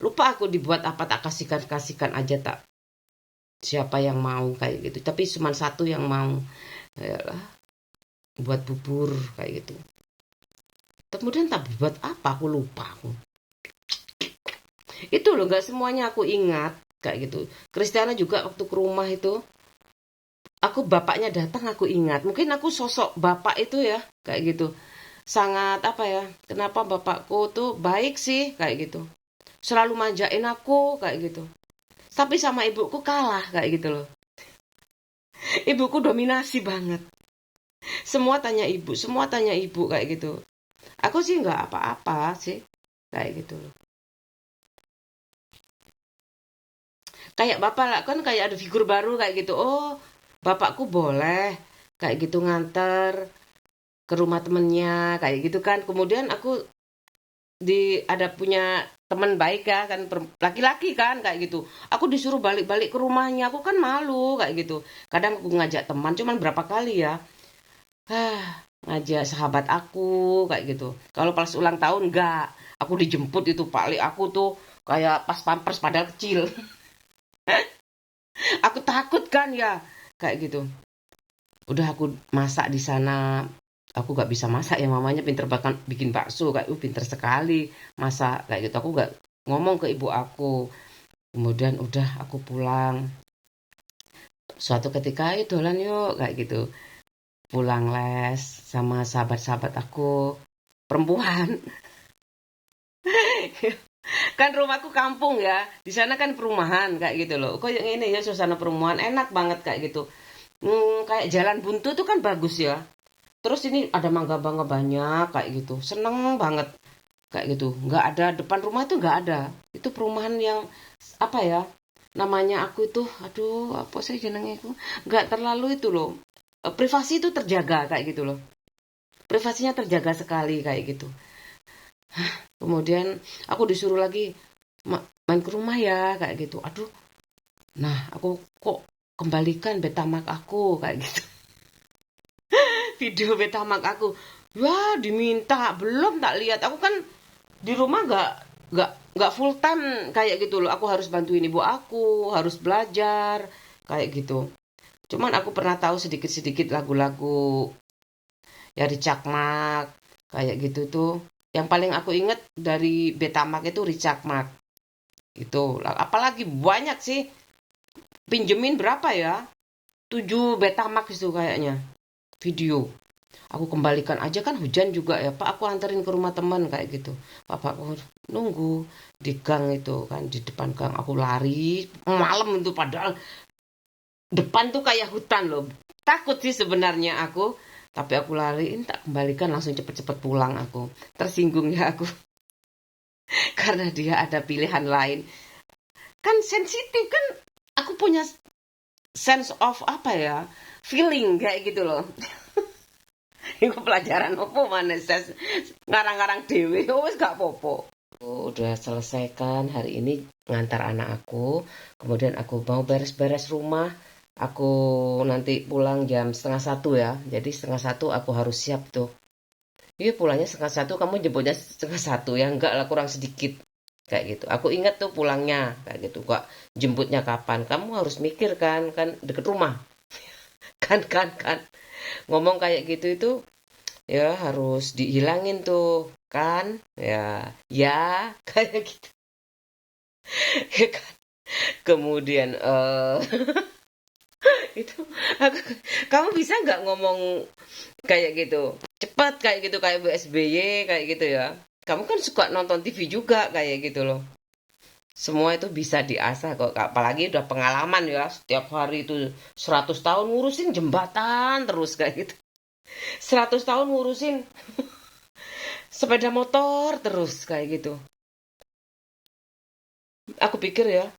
Lupa aku dibuat apa, tak kasihkan aja tak. Siapa yang mau kayak gitu. Tapi cuma satu yang mau. Yalah, buat bubur kayak gitu. Kemudian tak buat apa, aku lupa aku. Itu loh, nggak semuanya aku ingat kayak gitu. Kristiana juga waktu ke rumah itu, aku bapaknya datang aku ingat. Mungkin aku sosok bapak itu ya kayak gitu. Sangat apa ya? Kenapa bapakku tuh baik sih kayak gitu. Selalu manjain aku kayak gitu. Tapi sama ibuku kalah kayak gitu loh. Ibuku dominasi banget. Semua tanya ibu kayak gitu. Aku sih nggak apa-apa sih kayak gitu loh. Kayak bapak lah kan kayak ada figur baru kayak gitu. Oh, bapakku boleh kayak gitu nganter ke rumah temennya kayak gitu kan. Kemudian aku ada punya teman baik ya kan, laki-laki kan kayak gitu. Aku disuruh balik-balik ke rumahnya, aku kan malu kayak gitu. Kadang aku ngajak teman, cuman berapa kali ya. Ngajak sahabat aku kayak gitu. Kalau pas ulang tahun enggak, aku dijemput itu paling aku tuh kayak pas pampers padahal kecil. Aku takut kan ya kayak gitu. Udah aku masak di sana. Aku gak bisa masak ya, mamanya pinter bahkan bikin bakso kayak pinter sekali masak kayak gitu. Aku gak ngomong ke ibu aku. Kemudian udah aku pulang. Suatu ketika ayo dolan yuk kayak gitu. Pulang les sama sahabat-sahabat aku perempuan. Kan rumahku kampung ya. Di sana kan perumahan kayak gitu loh. Kok yang ini ya suasana perumahan enak banget kayak gitu. Kayak jalan buntu tuh kan bagus ya. Terus ini ada mangga-mangga banyak kayak gitu. Seneng banget kayak gitu. Nggak ada depan rumah itu nggak ada. Itu perumahan yang apa ya? Namanya aku itu, aduh, apa sih jenengnya itu? Nggak terlalu itu loh. Privasi itu terjaga kayak gitu loh. Privasinya terjaga sekali kayak gitu. Kemudian aku disuruh lagi main ke rumah ya kayak gitu. Aduh. Nah, aku kok kembalikan Betamax aku kayak gitu. Video Betamax aku. Wah, diminta, belum tak lihat. Aku kan di rumah nggak full time kayak gitu loh. Aku harus bantuin ibu aku, harus belajar kayak gitu. Cuman aku pernah tahu sedikit-sedikit lagu-lagu ya Ricakmak kayak gitu tuh. Yang paling aku inget dari Betamax itu Ricakmak. Itu apalagi banyak sih. Pinjemin berapa ya? 7 Betamax itu kayaknya. Video. Aku kembalikan aja kan hujan juga ya Pak, aku anterin ke rumah teman kayak gitu. Bapakku nunggu di gang itu kan, di depan gang. Aku lari malam itu padahal depan tuh kayak hutan loh. Takut sih sebenarnya aku, tapi aku lariin tak kembalikan langsung cepet-cepet pulang aku. Tersinggung ya aku karena dia ada pilihan lain. Kan sensitif kan, aku punya sense of apa ya, feeling kayak gitu loh. Iku pelajaran opo mana ses ngarang-ngarang dewe wis gak popo. Udah selesaikan hari ini ngantar anak aku, kemudian aku mau beres-beres rumah. Aku nanti pulang jam 12:30 ya. Jadi 12:30 aku harus siap tuh. Iya pulangnya 12:30, kamu jemputnya 12:30 ya enggak lah kurang sedikit kayak gitu. Aku ingat tuh pulangnya kayak gitu. Kok jemputnya kapan? Kamu harus mikir kan deket rumah. Kan. Ngomong kayak gitu itu ya harus dihilangin tuh kan ya kayak gitu. Ya kan? Kemudian itu aku, kamu bisa nggak ngomong kayak gitu cepat kayak gitu kayak BSBY kayak gitu ya. Kamu kan suka nonton TV juga kayak gitu loh. Semua itu bisa diasah kok, apalagi udah pengalaman ya, setiap hari itu 100 tahun ngurusin jembatan terus kayak gitu. 100 tahun ngurusin sepeda motor terus kayak gitu. Aku pikir ya,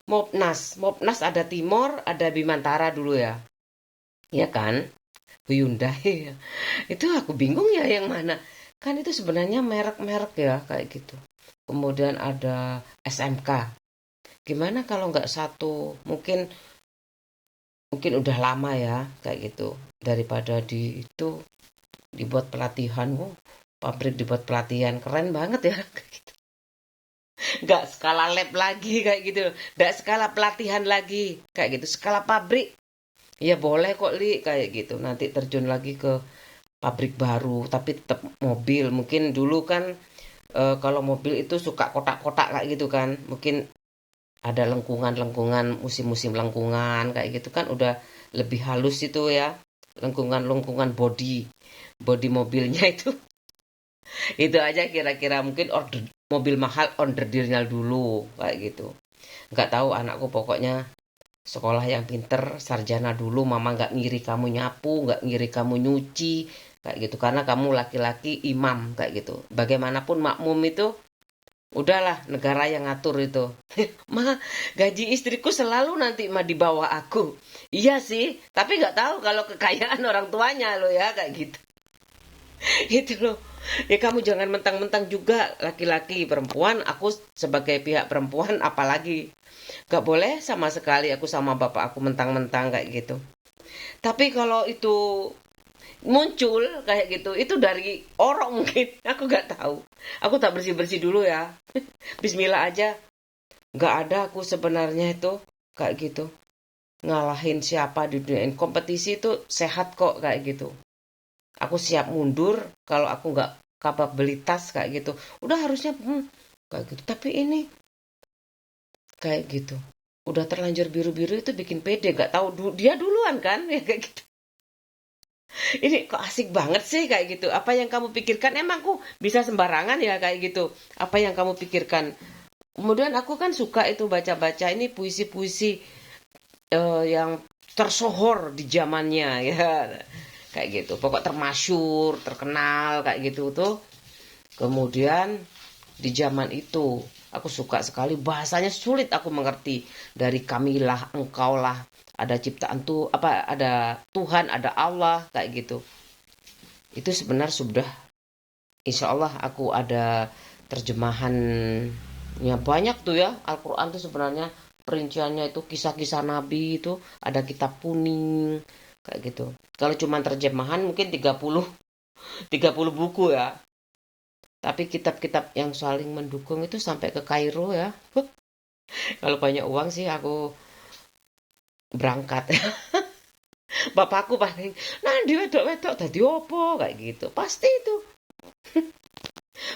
Mopnas ada Timor, ada Bimantara dulu ya. Iya kan? Hyundai ya. Itu aku bingung ya yang mana. Kan itu sebenarnya merek-merek ya kayak gitu. Kemudian ada SMK. Gimana kalau nggak satu? Mungkin udah lama ya kayak gitu. Daripada di itu dibuat pelatihan. Pabrik dibuat pelatihan keren banget ya. Nggak skala lab lagi kayak gitu. Nggak skala pelatihan lagi kayak gitu. Skala pabrik. Ya boleh kok Li kayak gitu. Nanti terjun lagi ke pabrik baru tapi tetap mobil. Mungkin dulu kan kalau mobil itu suka kotak-kotak kayak gitu kan. Mungkin ada lengkungan-lengkungan, musim-musim lengkungan kayak gitu kan udah lebih halus itu ya. Lengkungan-lengkungan body mobilnya itu. Itu aja kira-kira mungkin order mobil mahal onderdilnya dulu kayak gitu. Nggak tahu anakku pokoknya sekolah yang pinter, sarjana dulu, mama nggak ngiri kamu nyapu, nggak ngiri kamu nyuci, kayak gitu, karena kamu laki-laki imam kayak gitu. Bagaimanapun makmum itu udahlah negara yang ngatur itu. Ma, gaji istriku selalu nanti di bawah aku. Iya sih, tapi nggak tahu kalau kekayaan orang tuanya loh ya kayak gitu. Itu loh. Ya kamu jangan mentang-mentang juga laki-laki perempuan, aku sebagai pihak perempuan apalagi. Gak boleh sama sekali aku sama bapak aku mentang-mentang kayak gitu. Tapi kalau itu muncul kayak gitu, itu dari orang mungkin, aku gak tahu. Aku tak bersih-bersih dulu ya. Bismillah aja. Gak ada aku sebenarnya itu kayak gitu. Ngalahin siapa di dunia ini. Kompetisi itu sehat kok kayak gitu. Aku siap mundur kalau aku nggak kapabilitas kayak gitu. Udah harusnya kayak gitu. Tapi ini kayak gitu. Udah terlanjur biru-biru itu bikin pede. Nggak tahu dia duluan kan ya kayak gitu. Ini kok asik banget sih kayak gitu. Apa yang kamu pikirkan? Emang aku bisa sembarangan ya kayak gitu. Apa yang kamu pikirkan? Kemudian aku kan suka itu baca-baca ini puisi-puisi yang tersohor di zamannya ya. Kayak gitu, pokok termasyur, terkenal kayak gitu tuh. Kemudian di zaman itu aku suka sekali, bahasanya sulit aku mengerti. Dari kamilah, engkaulah, ada ciptaan tuh apa, ada Tuhan, ada Allah kayak gitu. Itu sebenarnya sudah, insya Allah aku ada terjemahannya banyak tuh ya. Al-Quran tuh sebenarnya perinciannya itu kisah-kisah Nabi itu ada kitab kuning kayak gitu. Kalau cuma terjemahan mungkin 30 buku ya. Tapi kitab-kitab yang saling mendukung itu sampai ke Kairo ya. Kalau banyak uang sih aku berangkat. Bapakku paling, nah dia wedok-wedok tadi opo kayak gitu. Pasti itu.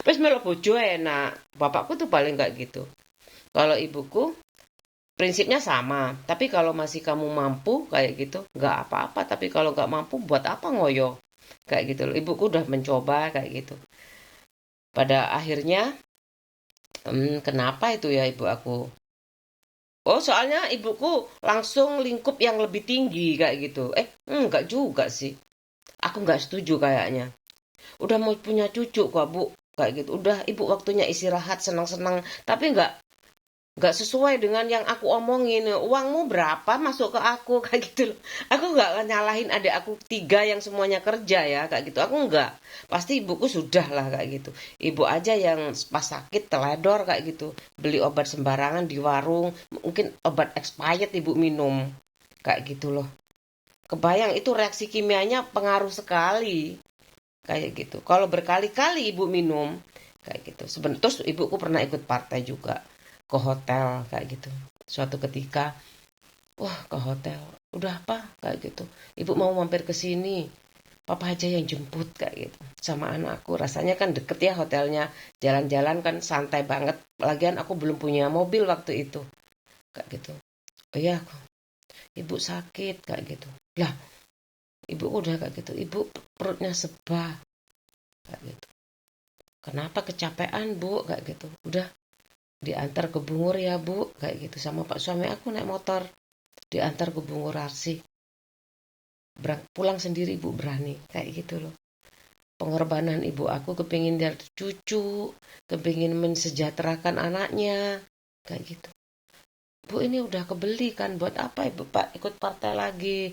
Terus melo bojo enak. Bapakku tuh paling kayak gitu. Kalau ibuku prinsipnya sama, tapi kalau masih kamu mampu kayak gitu, nggak apa-apa. Tapi kalau nggak mampu, buat apa ngoyo? Kayak gitu loh. Ibuku udah mencoba kayak gitu. Pada akhirnya, kenapa itu ya ibu aku? Oh, soalnya ibuku langsung lingkup yang lebih tinggi kayak gitu. Nggak juga sih. Aku nggak setuju kayaknya. Udah mau punya cucu kok, Bu. Kayak gitu. Udah ibu waktunya istirahat, senang-senang. Tapi nggak sesuai dengan yang aku omongin. Uangmu berapa masuk ke aku kayak gitu loh. Aku nggak nyalahin adik aku 3 yang semuanya kerja ya kayak gitu. Aku nggak. Pasti ibuku sudah lah kayak gitu. Ibu aja yang pas sakit teledor kayak gitu. Beli obat sembarangan di warung. Mungkin obat expired ibu minum. Kayak gitu loh. Kebayang itu reaksi kimianya pengaruh sekali. Kayak gitu. Kalau berkali-kali ibu minum kayak gitu. Terus ibuku pernah ikut partai juga. Ke hotel kayak gitu. Suatu ketika, wah ke hotel, udah apa kayak gitu. Ibu mau mampir ke sini, papa aja yang jemput kayak gitu. Sama anakku, rasanya kan deket ya hotelnya, jalan-jalan kan santai banget. Lagian aku belum punya mobil waktu itu, kayak gitu. Oh iya, ibu sakit kayak gitu. Lah, ibu udah kayak gitu. Ibu perutnya sebah kayak gitu. Kenapa kecapean bu kayak gitu. Udah diantar ke Bungur ya bu kayak gitu, sama pak suami aku naik motor diantar ke Bungur Arsi, pulang sendiri ibu berani kayak gitu loh. Pengorbanan ibu aku kepingin dia cucu, kepingin mensejahterakan anaknya kayak gitu. Bu ini udah kebeli kan, buat apa ibu pak ikut partai lagi,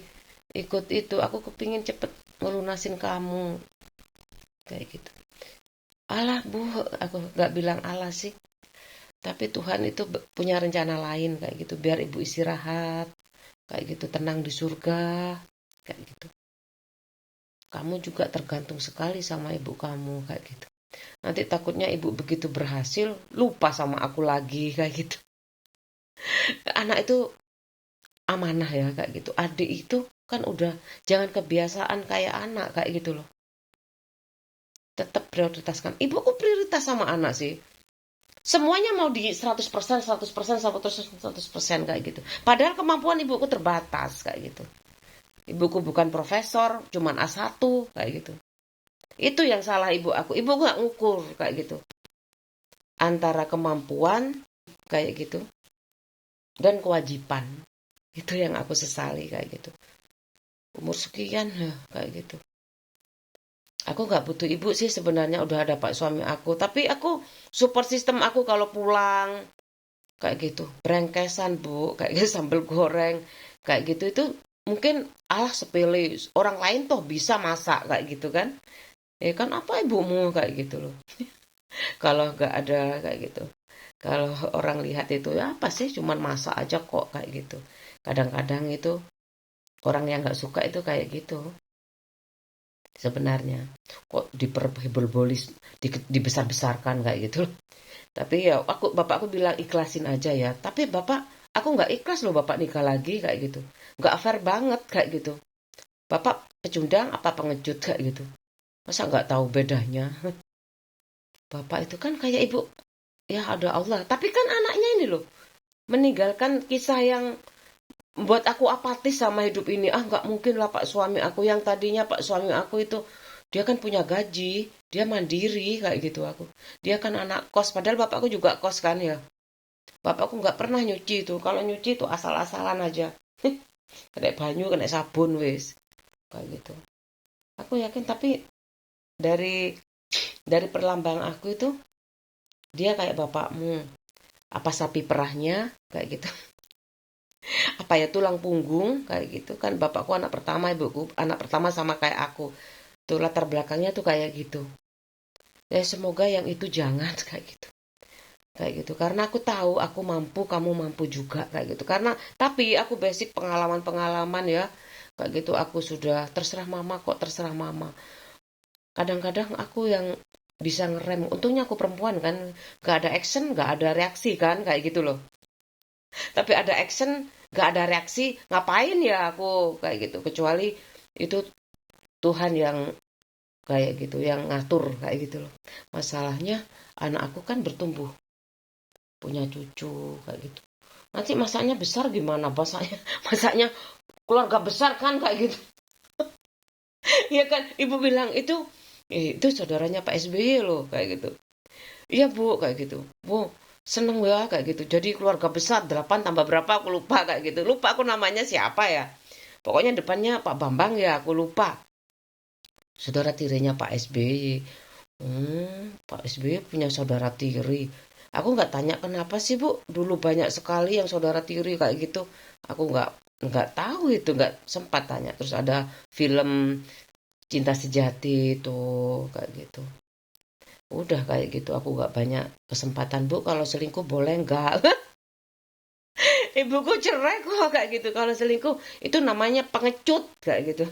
ikut itu, aku kepingin cepet ngelunasin kamu kayak gitu. Alah bu, aku gak bilang alah sih, tapi Tuhan itu punya rencana lain kayak gitu. Biar ibu istirahat. Kayak gitu. Tenang di surga. Kayak gitu. Kamu juga tergantung sekali sama ibu kamu. Kayak gitu. Nanti takutnya ibu begitu berhasil. Lupa sama aku lagi. Kayak gitu. Anak itu amanah ya. Kayak gitu. Adik itu kan udah. Jangan kebiasaan kayak anak. Kayak gitu loh. Tetap prioritaskan. Ibuku prioritas sama anak sih. Semuanya mau di 100%, 100% kayak gitu. Padahal kemampuan ibuku terbatas kayak gitu. Ibuku bukan profesor, cuman A1 kayak gitu. Itu yang salah ibu aku. Ibu gak ngukur kayak gitu. Antara kemampuan kayak gitu dan kewajiban. Itu yang aku sesali kayak gitu. Umur sekian ya kayak gitu. Aku nggak butuh ibu sih sebenarnya, udah ada pak suami aku. Tapi aku support system aku kalau pulang kayak gitu. Brengkesan bu, kayak gitu sambal goreng kayak gitu itu mungkin sepele. Orang lain toh bisa masak kayak gitu kan? Ya kan apa ibumu kayak gitu loh. Kalau nggak ada kayak gitu. Kalau orang lihat itu ya apa sih cuman masak aja kok kayak gitu. Kadang-kadang itu orang yang nggak suka itu kayak gitu sebenarnya. Kok diperboleh-bolis, dibesar-besarkan kayak gitu. Tapi ya bapakku bilang ikhlasin aja ya. Tapi aku nggak ikhlas loh bapak nikah lagi kayak gitu. Nggak fair banget kayak gitu. Bapak pecundang apa pengecut kayak gitu. Masa nggak tahu bedanya? Bapak itu kan kayak ibu, ya ada Allah. Tapi kan anaknya ini loh, meninggalkan kisah yang buat aku apatis sama hidup ini. Nggak mungkin lah pak suami aku yang tadinya pak suami aku itu dia kan punya gaji, dia mandiri kayak gitu aku. Dia kan anak kos, padahal bapakku juga kos kan ya. Bapakku nggak pernah nyuci itu. Kalau nyuci itu asal-asalan aja. Kena banyu, kena sabun wis kayak gitu. Aku yakin tapi dari perlambang aku itu dia kayak bapakmu. Apa sapi perahnya kayak gitu. Apa ya tulang punggung kayak gitu kan, bapakku anak pertama, ibuku anak pertama sama kayak aku. Tuh latar belakangnya tuh kayak gitu. Ya semoga yang itu jangan kayak gitu. Kayak gitu. Karena aku tahu aku mampu, kamu mampu juga kayak gitu. Karena tapi aku basic pengalaman-pengalaman ya. Kayak gitu aku sudah terserah mama kok, terserah mama. Kadang-kadang aku yang bisa ngerem. Untungnya aku perempuan kan, gak ada action, gak ada reaksi kan, kayak gitu loh. Tapi ada action, gak ada reaksi, ngapain ya aku kayak gitu. Kecuali itu Tuhan yang kayak gitu, yang ngatur kayak gitu loh. Masalahnya anak aku kan bertumbuh, punya cucu kayak gitu. Nanti masaknya besar gimana? Masaknya keluarga besar kan kayak gitu. Iya kan, ibu bilang itu saudaranya Pak SBY loh kayak gitu. Iya bu kayak gitu. Bu seneng ya kayak gitu. Jadi keluarga besar 8 tambah berapa aku lupa kayak gitu. Lupa aku namanya siapa ya. Pokoknya depannya Pak Bambang ya aku lupa. Saudara tirinya Pak SBY. Pak SBY punya saudara tiri. Aku nggak tanya kenapa sih bu. Dulu banyak sekali yang saudara tiri kayak gitu. Aku nggak tahu itu, nggak sempat tanya. Terus ada film Cinta Sejati itu kayak gitu. Udah kayak gitu aku nggak banyak kesempatan bu. Kalau selingkuh boleh nggak? Ibuku cerai kok kayak gitu. Kalau selingkuh itu namanya pengecut kayak gitu.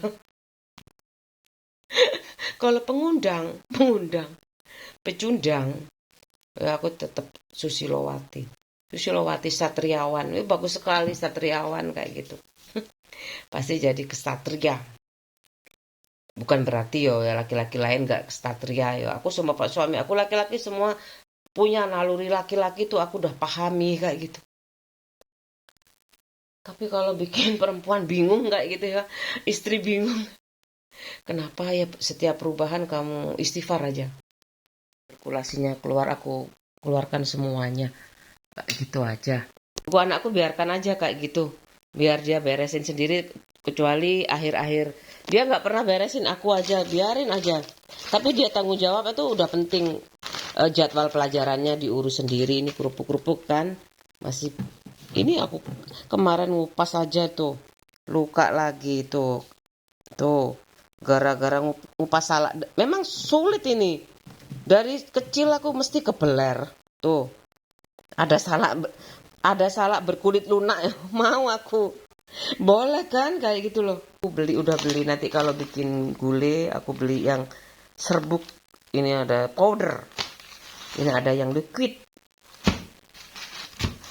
Kalau pecundang, ya aku tetap Susilowati. Susilowati Satriawan. Ini bagus sekali Satriawan kayak gitu. Pasti jadi kesatria. Bukan berarti ya laki-laki lain gak kesatria ya. Aku sama pak suami aku laki-laki semua punya naluri laki-laki tuh aku udah pahami kayak gitu. Tapi kalau bikin perempuan bingung kayak gitu ya, istri bingung. Kenapa ya setiap perubahan kamu istighfar aja. Sirkulasinya keluar, aku keluarkan semuanya. Kayak gitu aja. Gua anakku biarkan aja kayak gitu. Biar dia beresin sendiri, kecuali akhir-akhir. Dia nggak pernah beresin, aku aja, biarin aja. Tapi dia tanggung jawab itu udah penting. Jadwal pelajarannya diurus sendiri. Ini kerupuk-kerupuk kan. Masih, ini aku kemarin ngupas aja tuh. Luka lagi tuh. Tuh. Gara-gara ngupas salah. Memang sulit ini. Dari kecil aku mesti kebeler. Tuh. Ada salah berkulit lunak. Mau aku. Boleh kan kayak gitu loh. Aku udah beli nanti kalau bikin gulai aku beli yang serbuk. Ini ada powder. Ini ada yang liquid.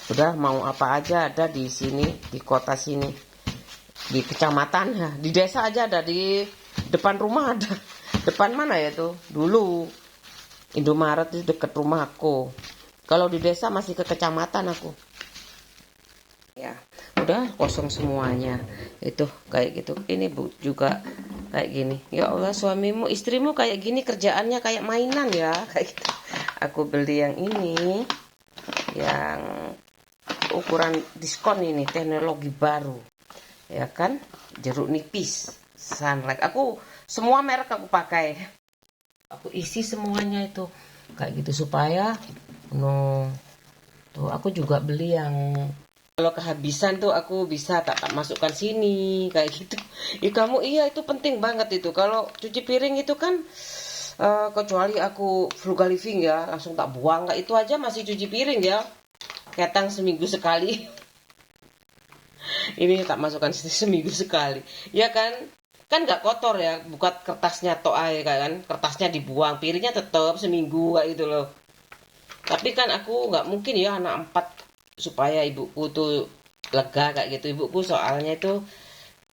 Udah mau apa aja ada di sini, di kota sini. Di kecamatan ya, di desa aja ada, di depan rumah ada. Depan mana ya tuh? Dulu Indomaret itu deket rumahku. Kalau di desa masih ke kecamatan aku. Ya, udah kosong semuanya. Itu kayak gitu. Ini Bu juga kayak gini. Ya Allah, suamimu, istrimu kayak gini kerjaannya kayak mainan ya, kayak gitu. Aku beli yang ini. Yang ukuran diskon ini, teknologi baru. Ya kan? Jeruk nipis, Sunlight. Aku semua merek aku pakai. aku isi semuanya itu kayak gitu supaya no. Tuh aku juga beli yang kalau kehabisan tuh aku bisa tak masukkan sini kayak gitu. Kamu iya itu penting banget itu. Kalau cuci piring itu kan kecuali aku frugal living ya, langsung tak buang. Nggak itu aja masih cuci piring ya. Kadang seminggu sekali. Ini tak masukkan seminggu sekali. Ya kan? Kan nggak kotor ya, bukan kertasnya tok aja kan. Kertasnya dibuang, piringnya tetap seminggu kayak gitu loh. Tapi kan aku nggak mungkin ya anak 4 supaya ibuku tuh lega kayak gitu. Ibuku soalnya itu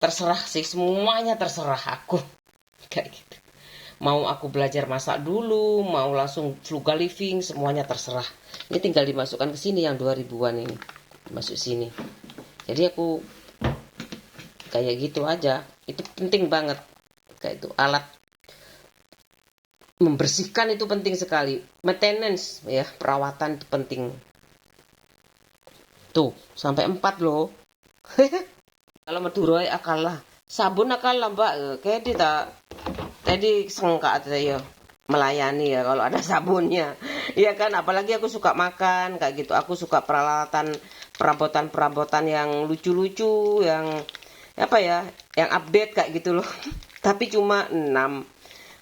terserah sih, semuanya terserah aku kayak gitu. Mau aku belajar masak dulu, mau langsung frugal living, semuanya terserah. Ini tinggal dimasukkan ke sini yang 2000-an ini, masuk sini. Jadi aku kayak gitu aja. Itu penting banget kayak itu, alat membersihkan itu penting sekali. Maintenance ya, perawatan itu penting. Tuh, sampai 4 loh. Kalau meduroi akalah. Sabun akalah mbak. Kayak di tak. Tadi sengka ya melayani ya kalau ada sabunnya. Iya kan, apalagi aku suka makan kayak gitu. Aku suka perabotan yang lucu-lucu, yang apa ya, yang update kayak gitu loh. Tapi cuma 6.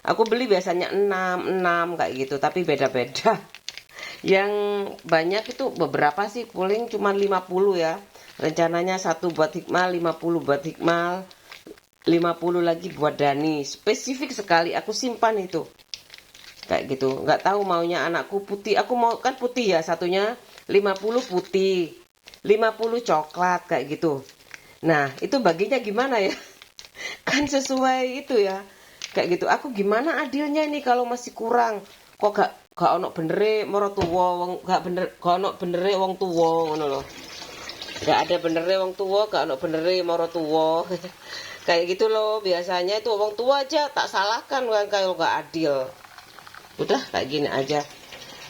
Aku beli biasanya 6 kayak gitu, tapi beda-beda. Yang banyak itu beberapa sih paling cuma 50 ya. Rencananya 1 buat Hikmal, 50 buat Hikmal, 50 lagi buat Dani. Spesifik sekali aku simpan itu. Kayak gitu. Nggak tahu maunya anakku putih. Aku mau kan putih ya satunya. 50 putih. 50 coklat kayak gitu. Nah, itu baginya gimana ya? Kan sesuai itu ya. Kayak gitu. Aku gimana adilnya ini kalau masih kurang? Kok gak ono benere moro tuwa, gak ono benere wong tuwa ngono lho. Gak ada benere wong tuwa, gak ono benere moro tuwa. Kayak gitu loh, biasanya itu wong tua aja tak salahkan kan kalau gak adil. Udah kayak gini aja.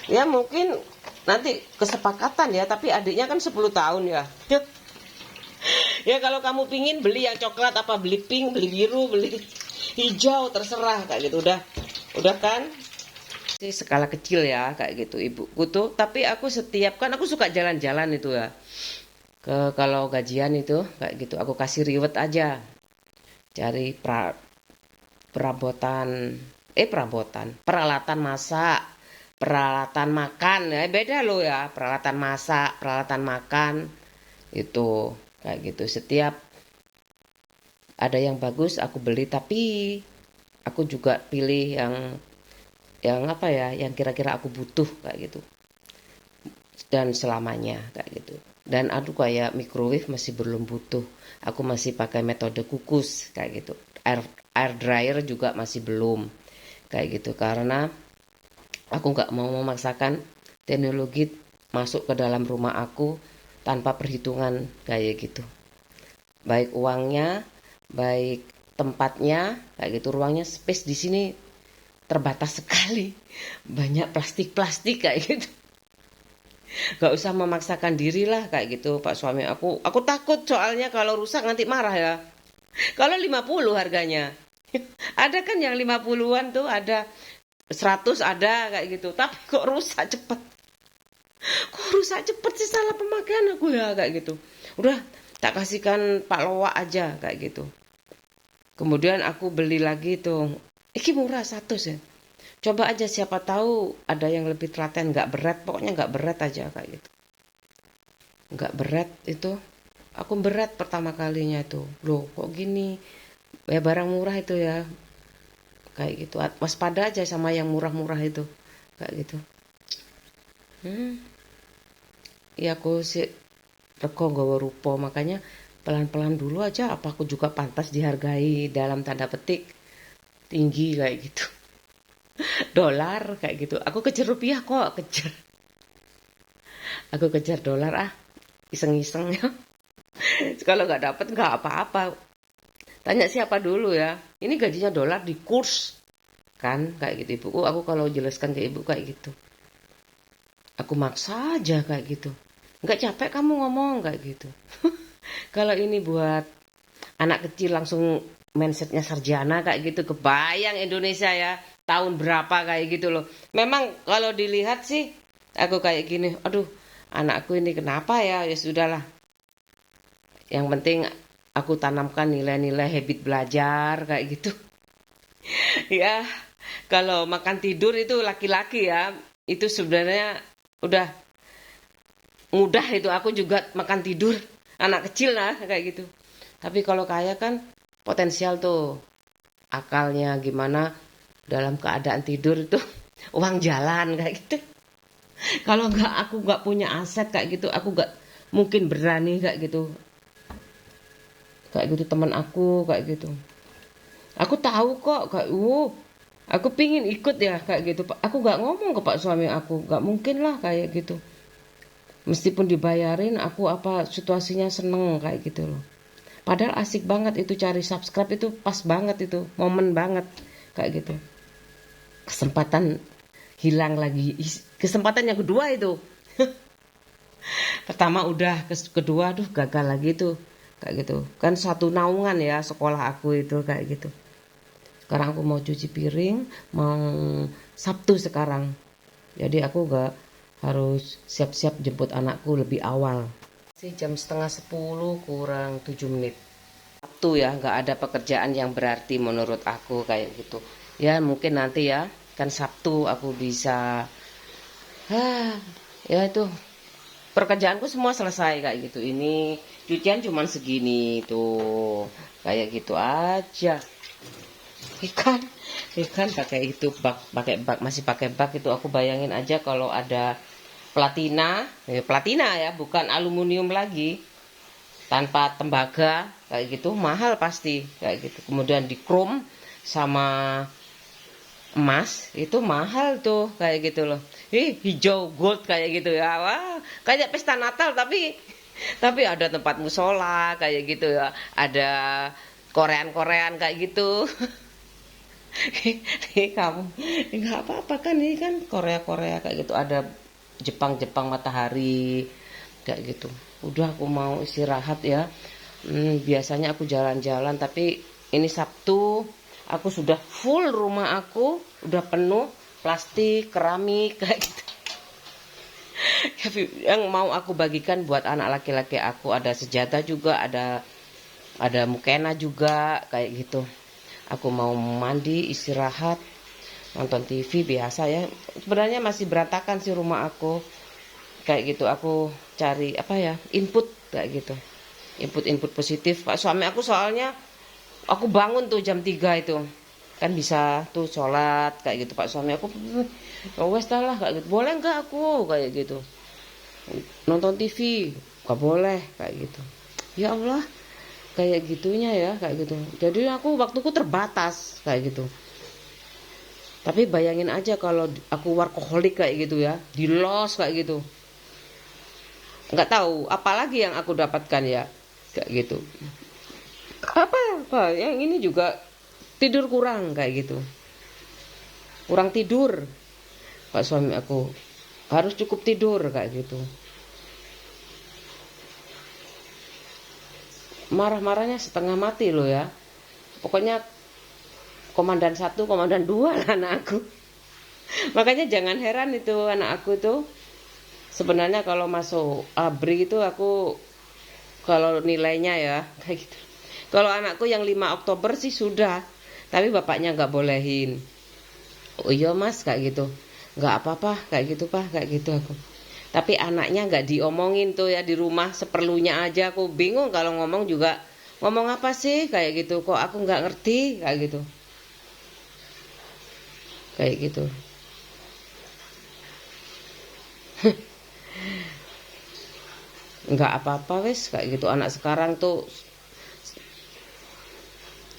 Ya mungkin nanti kesepakatan ya, tapi adiknya kan 10 tahun ya. Ya kalau kamu pingin beli yang coklat apa, beli pink, beli biru, beli hijau, terserah kayak gitu. Udah kan? Sih skala kecil ya kayak gitu ibuku tuh. Tapi aku setiap kan aku suka jalan-jalan itu ya. Kalau gajian itu kayak gitu aku kasih riwet aja. Cari peralatan masak, peralatan makan ya beda loh ya, peralatan masak, peralatan makan itu kayak gitu. Setiap ada yang bagus aku beli, tapi aku juga pilih yang apa ya, yang kira-kira aku butuh kayak gitu. Dan selamanya kayak gitu. Dan aduh kayak microwave masih belum butuh. Aku masih pakai metode kukus kayak gitu. Air dryer juga masih belum kayak gitu, karena aku nggak mau memaksakan teknologi masuk ke dalam rumah aku tanpa perhitungan kayak gitu. Baik uangnya, baik tempatnya kayak gitu. Ruangnya space di sini terbatas sekali. Banyak plastik kayak gitu. Gak usah memaksakan diri lah kayak gitu Pak suami aku. Aku takut soalnya kalau rusak nanti marah ya. Kalau 50 harganya. Ada kan yang 50-an tuh, ada 100 ada kayak gitu. Tapi kok rusak cepet. Kok rusak cepet sih, salah pemakaian aku ya kayak gitu. Udah tak kasihkan Pak Loa aja kayak gitu. Kemudian aku beli lagi tuh. Iki murah 100 ya. Coba aja siapa tahu ada yang lebih telaten, nggak berat, pokoknya nggak berat aja kayak gitu. Nggak berat itu, aku berat pertama kalinya itu. Loh kok gini, ya barang murah itu ya, kayak gitu. Waspada aja sama yang murah-murah itu, kayak gitu. Ya aku sih rego nggawa rupa, makanya pelan-pelan dulu aja. Apa aku juga pantas dihargai dalam tanda petik tinggi kayak gitu. Dolar kayak gitu. Aku kejar rupiah kok, kejar. Aku kejar dolar iseng-iseng ya. Kalau nggak dapet nggak apa-apa. Tanya siapa dulu ya. Ini gajinya dolar di kurs kan kayak gitu ibuku. Aku kalau jelaskan ke ibu kayak gitu. Aku maksa aja kayak gitu. Nggak capek kamu ngomong kayak gitu. Kalau ini buat anak kecil langsung mindsetnya sarjana kayak gitu, kebayang Indonesia ya. tahun berapa kayak gitu loh. Memang kalau dilihat sih aku kayak gini, aduh anakku ini kenapa ya? Ya sudahlah. Yang penting aku tanamkan nilai-nilai habit belajar kayak gitu. Ya, kalau makan tidur itu laki-laki ya, itu sebenarnya udah mudah itu. Aku juga makan tidur, anak kecil lah kayak gitu. Tapi kalau kaya kan potensial tuh akalnya gimana dalam keadaan tidur itu uang jalan kayak gitu. Kalau aku nggak punya aset kayak gitu, aku nggak mungkin berani kayak gitu. Kayak gitu teman aku kayak gitu. Aku tahu kok kayak aku pingin ikut ya kayak gitu. Aku nggak ngomong ke pak suami aku, nggak mungkin lah kayak gitu. Meskipun dibayarin, aku apa situasinya seneng kayak gitu loh. Padahal asik banget itu cari subscribe itu pas banget itu, momen banget kayak gitu. Kesempatan hilang lagi, kesempatan yang kedua itu. Pertama udah, kedua aduh gagal lagi tuh kayak gitu. Kan satu naungan ya sekolah aku itu kayak gitu. Sekarang aku mau cuci piring, mau Sabtu sekarang. Jadi aku gak harus siap-siap jemput anakku lebih awal. Jam setengah 10 kurang 7 menit. Sabtu ya, nggak ada pekerjaan yang berarti menurut aku kayak gitu. Ya mungkin nanti ya, kan Sabtu aku bisa, ya itu pekerjaanku semua selesai kayak gitu. Ini cucian cuman segini tuh, kayak gitu aja. Ikan pakai itu bak, pakai bak, masih pakai bak itu. Aku bayangin aja kalau ada platina ya bukan aluminium lagi, tanpa tembaga kayak gitu mahal pasti kayak gitu. Kemudian di chrome sama emas itu mahal tuh kayak gitu loh. Hijau gold kayak gitu ya, wah kayak pesta Natal tapi ada tempat musola kayak gitu ya, ada Korean kayak gitu. Kamu nggak apa-apa kan, ini kan Korea kayak gitu, ada Jepang matahari kayak gitu. Udah aku mau istirahat ya. Biasanya aku jalan-jalan, tapi ini Sabtu aku sudah full, rumah aku udah penuh plastik, keramik kayak gitu. Yang mau aku bagikan buat anak laki-laki aku, ada sejadah juga, ada mukena juga kayak gitu. Aku mau mandi, istirahat, nonton TV biasa ya. Sebenarnya masih berantakan sih rumah aku kayak gitu. Aku cari apa ya, input kayak gitu, input positif. Pak suami aku soalnya, aku bangun tuh jam 3 itu kan bisa tuh sholat kayak gitu. Pak suami aku wes lah kayak gitu, boleh nggak aku kayak gitu nonton TV, nggak boleh kayak gitu. Ya Allah, kayak gitunya ya kayak gitu. Jadi aku waktuku terbatas kayak gitu. Tapi bayangin aja kalau aku workaholic kayak gitu ya, di los kayak gitu, nggak tahu apalagi yang aku dapatkan ya kayak gitu. Apa yang ini juga tidur kurang kayak gitu, kurang tidur. Pak suami aku harus cukup tidur kayak gitu. Marah-marahnya setengah mati loh ya. Pokoknya komandan 1, komandan 2 lah anak aku. Makanya jangan heran itu anak aku tuh. Sebenarnya kalau masuk ABRI itu aku, kalau nilainya ya kayak gitu. Kalau anakku yang 5 Oktober sih sudah, tapi bapaknya nggak bolehin. Oh iya mas kayak gitu, nggak apa-apa kayak gitu pak, kayak gitu aku. Tapi anaknya nggak diomongin tuh ya di rumah, seperlunya aja. Aku bingung kalau ngomong juga, ngomong apa sih kayak gitu, kok aku nggak ngerti kayak gitu. Kayak gitu. Nggak apa-apa wes kayak gitu. Anak sekarang tuh,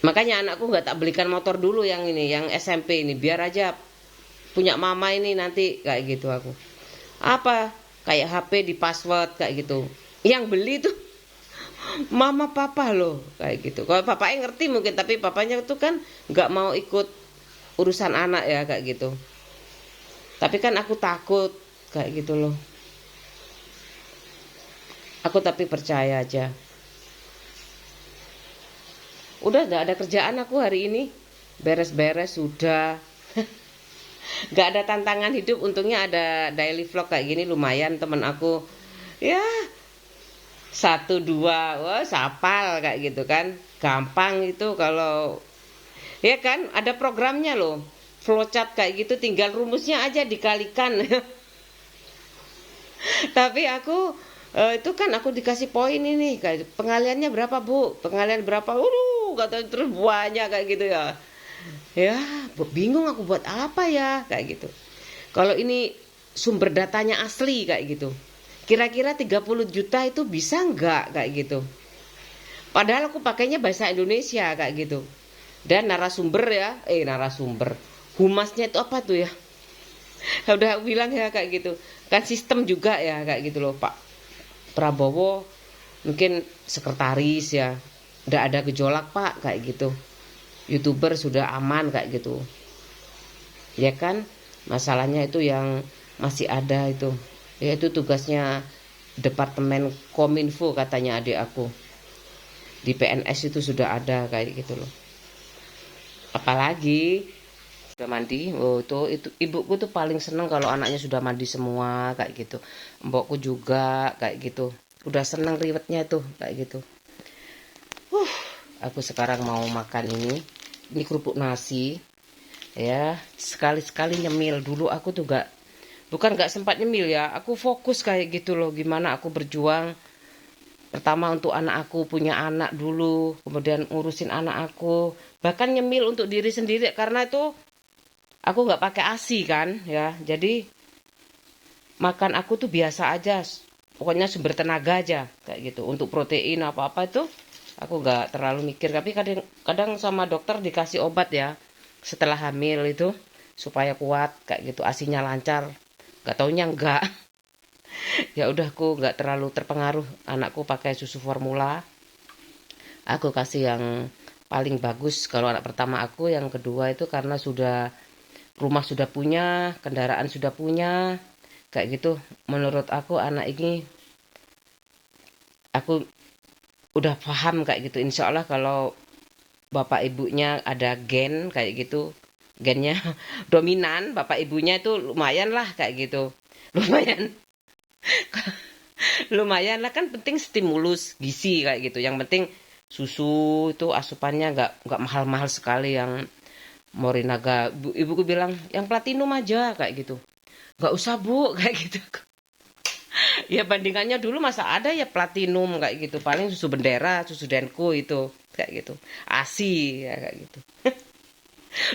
makanya anakku nggak tak belikan motor dulu yang ini, yang SMP ini, biar aja punya mama ini nanti kayak gitu aku. Apa kayak HP di password kayak gitu. Yang beli tuh mama papa loh kayak gitu. Kalau papanya ngerti mungkin, tapi papanya tuh kan nggak mau ikut urusan anak ya kayak gitu. Tapi kan aku takut kayak gitu loh. Aku tapi percaya aja. Udah gak ada kerjaan aku hari ini, beres-beres sudah. Nggak ada tantangan hidup, untungnya ada daily vlog kayak gini lumayan. Temen aku ya satu dua, wah sapal kayak gitu kan, gampang itu kalau ya kan ada programnya loh, flowchart kayak gitu, tinggal rumusnya aja dikalikan. Tapi aku itu kan aku dikasih poin ini kayak pengaliannya berapa bu, pengalian berapa, kata terus banyak kayak gitu ya. Ya bingung aku buat apa ya kayak gitu. Kalau ini sumber datanya asli kayak gitu, kira-kira 30 juta itu bisa nggak kayak gitu. Padahal aku pakainya bahasa Indonesia kayak gitu. Dan narasumber ya, narasumber. Humasnya itu apa tuh ya? Udah aku bilang ya kayak gitu. Kan sistem juga ya kayak gitu loh Pak Prabowo. Mungkin sekretaris ya. Udah ada gejolak Pak kayak gitu. YouTuber sudah aman kayak gitu. Ya kan? Masalahnya itu yang masih ada itu. Yaitu tugasnya Departemen Kominfo katanya adik aku. Di PNS itu sudah ada kayak gitu loh. Apalagi sudah mandi, itu ibuku tuh paling seneng kalau anaknya sudah mandi semua kayak gitu. Mbokku juga kayak gitu. Udah seneng riwetnya tuh kayak gitu. Aku sekarang mau makan ini. Ini kerupuk nasi. Ya, sekali-sekali nyemil. Dulu aku tuh bukan gak sempat nyemil ya. Aku fokus kayak gitu loh, gimana aku berjuang. Pertama untuk anak aku, punya anak dulu, kemudian ngurusin anak aku, bahkan nyemil untuk diri sendiri karena itu aku nggak pakai ASI kan ya, jadi makan aku tuh biasa aja, pokoknya sumber tenaga aja kayak gitu. Untuk protein apa-apa itu aku nggak terlalu mikir, tapi kadang sama dokter dikasih obat ya setelah hamil itu supaya kuat kayak gitu, ASINya lancar, nggak taunya enggak. Ya udah aku nggak terlalu terpengaruh, anakku pakai susu formula, aku kasih yang paling bagus kalau anak pertama aku. Yang kedua itu karena rumah sudah punya, kendaraan sudah punya kayak gitu. Menurut aku anak ini aku udah paham kayak gitu, insya Allah kalau bapak ibunya ada gen kayak gitu, gennya dominan, bapak ibunya itu lumayan lah kayak gitu. Lumayan lumayan lah, kan penting stimulus gizi kayak gitu. Yang penting susu itu asupannya nggak mahal-mahal sekali yang Morinaga. Ibuku bilang yang platinum aja kayak gitu, nggak usah bu kayak gitu. Ya bandingannya dulu masa ada ya platinum kayak gitu, paling susu Bendera, susu Denko itu kayak gitu, ASI ya kayak gitu.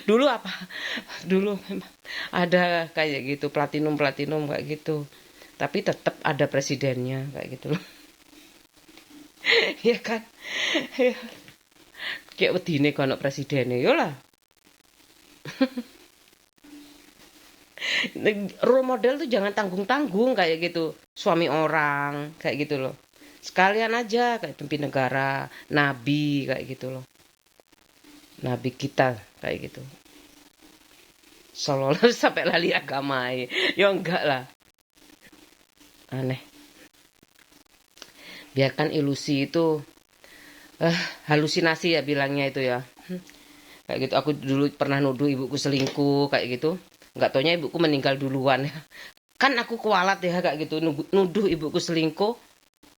Dulu apa, dulu memang ada kayak gitu platinum kayak gitu, tapi tetap ada presidennya kayak gitu loh. Ya kan, ya kayak wedine kono presidennya yo lah. Role model tuh jangan tanggung-tanggung kayak gitu, suami orang kayak gitu loh, sekalian aja kayak pimpin negara, nabi kayak gitu loh, nabi kita kayak gitu. Solo sampai lali agama ya enggak lah, aneh. Biarkan ilusi itu halusinasi ya bilangnya itu ya. Kayak gitu, aku dulu pernah nuduh ibuku selingkuh kayak gitu, nggak taunya ibuku meninggal duluan. Kan aku kualat ya kayak gitu, nuduh ibuku selingkuh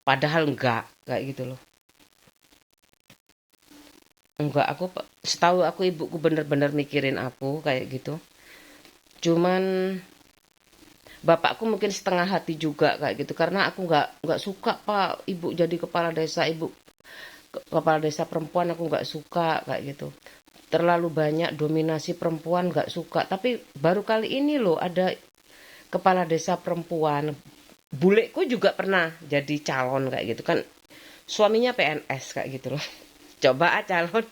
padahal enggak kayak gitu loh. Enggak, setahu aku ibuku bener-bener mikirin aku kayak gitu. Cuman bapakku mungkin setengah hati juga kayak gitu, karena aku nggak suka Pak ibu jadi kepala desa, kepala desa perempuan, aku nggak suka kayak gitu. Terlalu banyak dominasi perempuan, nggak suka. Tapi baru kali ini loh ada kepala desa perempuan. Bulekku juga pernah jadi calon kayak gitu kan, suaminya PNS kayak gitu loh. Coba calon,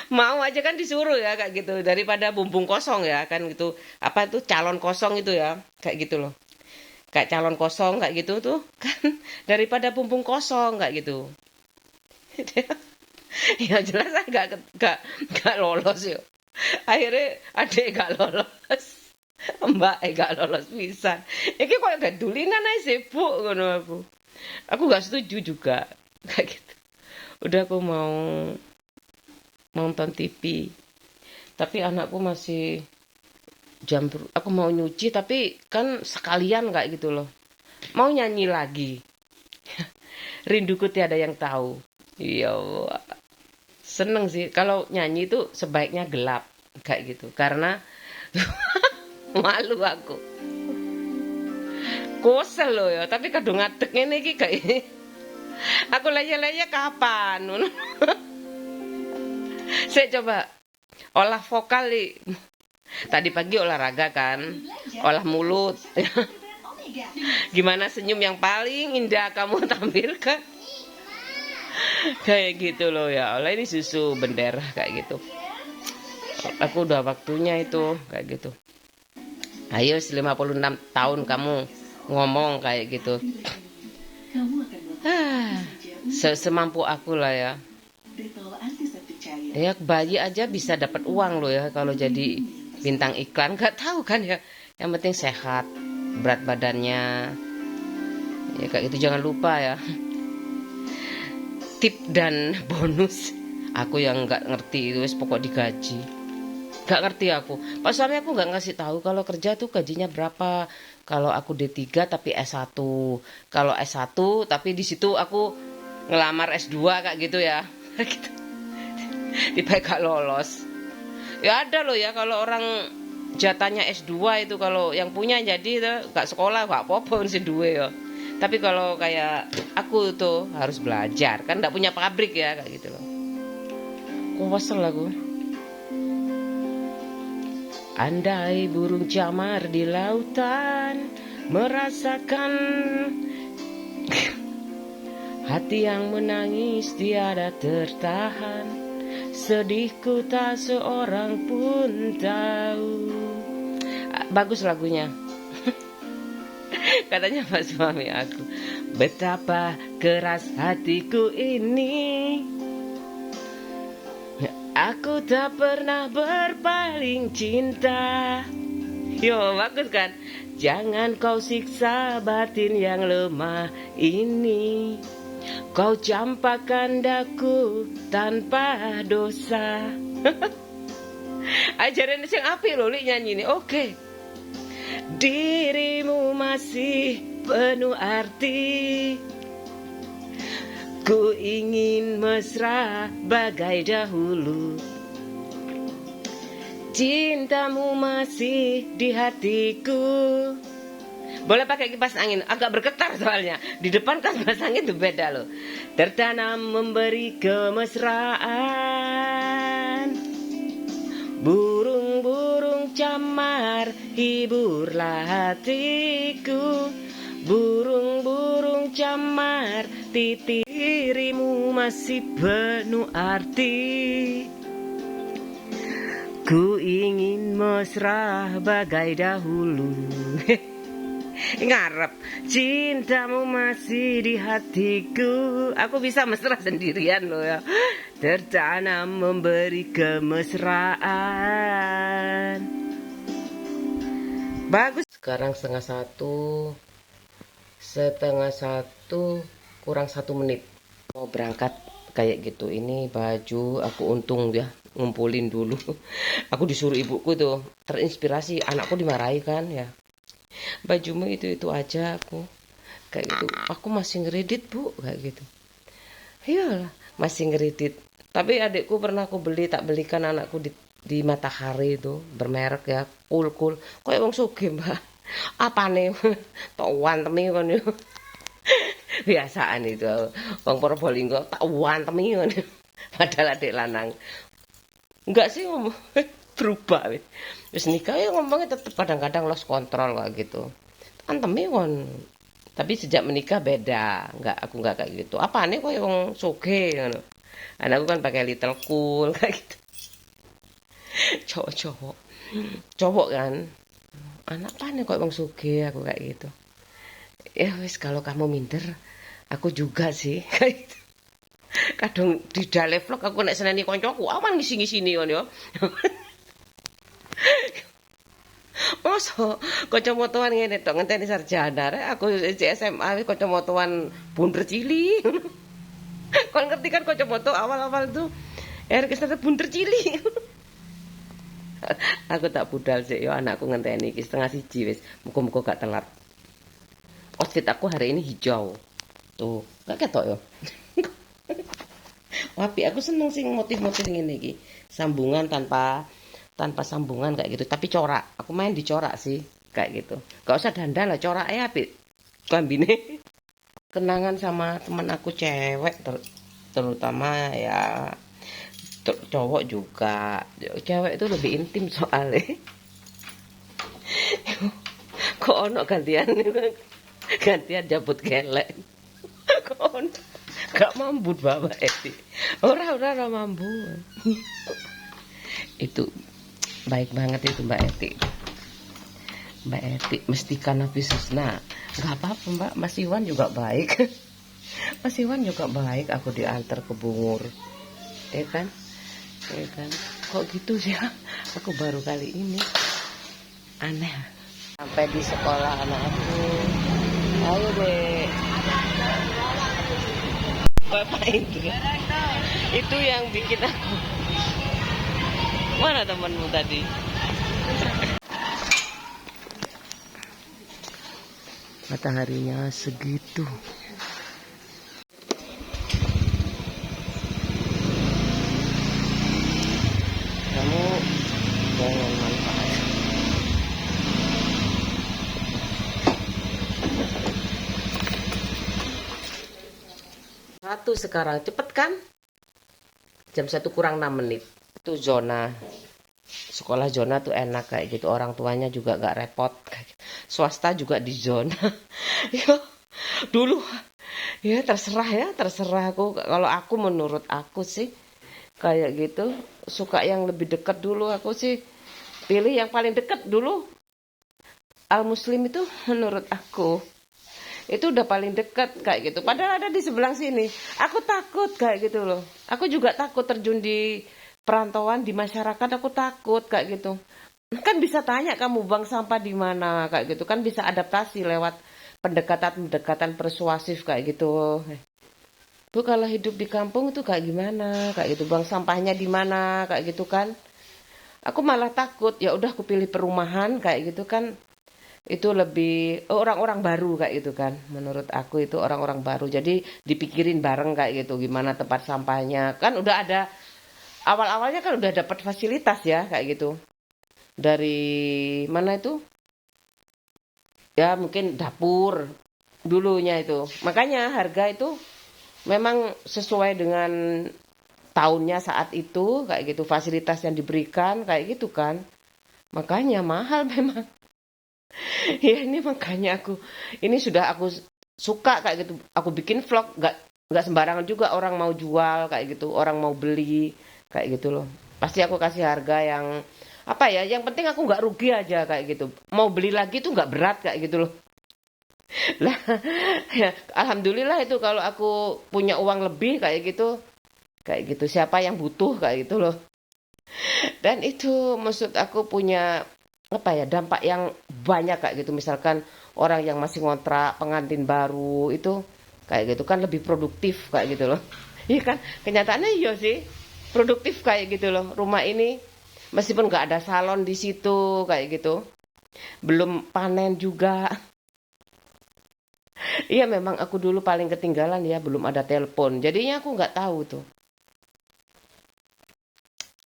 mau aja kan disuruh ya kayak gitu, daripada bumbung kosong ya kan gitu. Apa itu calon kosong itu ya kayak gitu loh, kayak calon kosong kayak gitu tuh kan, daripada bumbung kosong kayak gitu. Ya jelas gak lolos yuk. Akhirnya adik gak lolos, mbak gak lolos bisa. Ini kok gak dulinan aja sibuk ngono aku. Aku gak setuju juga kayak gitu. Udah aku mau nonton TV, tapi anakku masih aku mau nyuci tapi kan sekalian kayak gitu loh. Mau nyanyi lagi. Rinduku tiada yang tahu. Ya Allah. Seneng sih kalau nyanyi itu sebaiknya gelap kayak gitu karena malu aku. Kosel loh ya, tapi kadung ngadeg ngene iki kayak aku leye-leye kapan? Saya coba olah vokal nih. Tadi pagi olahraga kan, olah mulut. Gimana senyum yang paling indah kamu tampilkan? Kayak gitu loh ya Allah, ini susu bendera kayak gitu. Aku udah waktunya itu kayak gitu. Ayo 56 tahun kamu ngomong kayak gitu. Semampu aku lah ya. Ya bayi aja bisa dapat uang loh ya kalau jadi bintang iklan. Gak tahu kan ya. Yang penting sehat, berat badannya. Ya kayak gitu jangan lupa ya. Tip dan bonus. Aku yang nggak ngerti itu pokok digaji. Gak ngerti aku. Pak suami aku gak ngasih tahu kalau kerja tuh gajinya berapa. Kalau aku D3 tapi S1. Kalau S1 tapi di situ aku ngelamar S2 kayak gitu ya. Gitu. Tiba gak lolos. Ya ada loh ya kalau orang jatahnya S2 itu kalau yang punya jadi gak sekolah gak apa-apa si duwe ya. Tapi kalau kayak aku tuh harus belajar kan gak punya pabrik ya kayak gitu loh. Kesel aku. Andai burung camar di lautan merasakan hati yang menangis tiada tertahan, sedihku tak seorang pun tahu. Bagus lagunya. Katanya Pak suami aku, betapa keras hatiku ini. Aku tak pernah berpaling cinta. Yo, bagus kan? Jangan kau siksa batin yang lemah ini. Kau campakkan daku tanpa dosa. Ajaran sing apik lho Lik nyanyi ini. Oke. Dirimu masih penuh arti. Ku ingin mesra bagai dahulu. Cintamu masih di hatiku. Boleh pakai kipas angin, agak bergetar soalnya. Di depan kan kipas angin itu beda loh. Tertanam memberi kemesraan. Burung-burung camar hiburlah hatiku. Burung-burung camar titirimu masih penuh arti. Ku ingin mesra bagai dahulu. Ngarep cintamu masih di hatiku. Aku bisa mesra sendirian loh ya. Tertanam memberi kemesraan. Bagus. Sekarang setengah satu kurang 1 menit mau berangkat kayak gitu. Ini baju aku untung ya ngumpulin dulu. Aku disuruh ibuku tuh terinspirasi, anakku dimarahi kan ya. Bajumu itu aja aku kayak gitu. Aku masih ngeredit bu kayak gitu. Iyalah masih ngeredit. Tapi adikku pernah aku tak belikan anakku di Matahari itu bermerek ya, cool. Kayak wong sugih mbak. Apane tok wantemi kon yo. Biasaan itu wong Probolinggo tak wantemi kon. Padahal adik lanang. Enggak sih ngomong berubah wis. Wis nikah ya ngomongnya tetep kadang-kadang lost kontrol kayak gitu. Antemi kon. Tapi sejak menikah beda. Aku enggak kayak gitu. Apane koyo wong sugih ngono. Anakku kan pakai little cool kayak gitu. Cowok kan. Anak pane kok wong sugih aku kayak gitu. Ya wis kalau kamu minder, aku juga sih kayak gitu. Kadang di dale vlog aku nek seneni koncoku, aman ngisi-ngisini kon yo. Mosok kanca-motoan ngene tok ngenteni sarjana rek aku SMA wis kanca-motoan bunder cili. Kon ngerti kan kanca-moto awal-awal tuh Erik bunder cili. Aku tak budal sih yo anakku ngenteni iki setengah siji wis. Muga-muga gak telat. Outfit aku hari ini hijau. Tuh, gak ketok yo. Wapi, aku seneng sih motif-motif ngene iki. Sambungan tanpa sambungan kayak gitu, tapi corak. Aku main di corak sih kayak gitu. Gak usah dandan lah, corak ya apik. Klambine. Kenangan sama teman aku cewek terutama ya cowok juga. Cewek itu lebih intim soalnya. Kok ono gantian jabut kelek. Kok ono gak mampu Bapak Eti. Ora mampu. Itu baik banget itu Mbak Eti. Mbak Eti Mestika Nafisusna. Gak apa-apa Mbak, Mas Iwan juga baik. Mas Iwan juga baik, aku diantar ke Bungur. Ya kan? Kok gitu sih ya? Aku baru kali ini. Aneh. Sampai di sekolah anak aku. Ayo deh. Bapak itu yang bikin aku. Mana temanmu tadi? Mataharinya segitu. Kamu jangan manfaat. Satu sekarang cepet kan? Jam 1 kurang 6 menit. Itu zona. Sekolah zona tuh enak kayak gitu. Orang tuanya juga gak repot. Swasta juga di zona. Yo, dulu ya terserah aku. Kalau aku menurut aku sih kayak gitu suka yang lebih dekat dulu. Aku sih pilih yang paling dekat dulu. Al Muslim itu menurut aku itu udah paling dekat kayak gitu. Padahal ada di sebelah sini. Aku takut kayak gitu loh. Aku juga takut terjun di perantauan di masyarakat. Aku takut kayak gitu. Kan bisa tanya kamu buang sampah di mana kayak gitu. Kan bisa adaptasi lewat pendekatan persuasif kayak gitu. Bu kalau hidup di kampung itu kayak gimana kayak gitu. Buang sampahnya di mana kayak gitu kan. Aku malah takut. Ya udah aku pilih perumahan kayak gitu kan. Itu lebih orang-orang baru kayak gitu kan. Menurut aku itu orang-orang baru. Jadi dipikirin bareng kayak gitu gimana tempat sampahnya. Kan udah ada awal-awalnya kan udah dapat fasilitas ya kayak gitu. Dari mana itu? Ya mungkin dapur dulunya itu. Makanya harga itu memang sesuai dengan tahunnya saat itu kayak gitu. Fasilitas yang diberikan kayak gitu kan. Makanya mahal memang. Ya ini makanya ini sudah aku suka kayak gitu. Aku bikin vlog nggak sembarangan juga orang mau jual kayak gitu, orang mau beli kayak gitu loh. Pasti aku kasih harga yang apa ya? Yang penting aku nggak rugi aja kayak gitu. Mau beli lagi tuh nggak berat kayak gitu loh. Lah, ya, alhamdulillah itu kalau aku punya uang lebih kayak gitu siapa yang butuh kayak gitu loh. Dan itu maksud aku punya apa ya dampak yang banyak kayak gitu. Misalkan orang yang masih ngontrak pengantin baru itu kayak gitu kan lebih produktif kayak gitu loh. Iya kan kenyataannya iya sih produktif kayak gitu loh. Rumah ini meskipun nggak ada salon di situ kayak gitu belum panen juga. Iya memang aku dulu paling ketinggalan ya belum ada telepon jadinya aku nggak tahu tuh.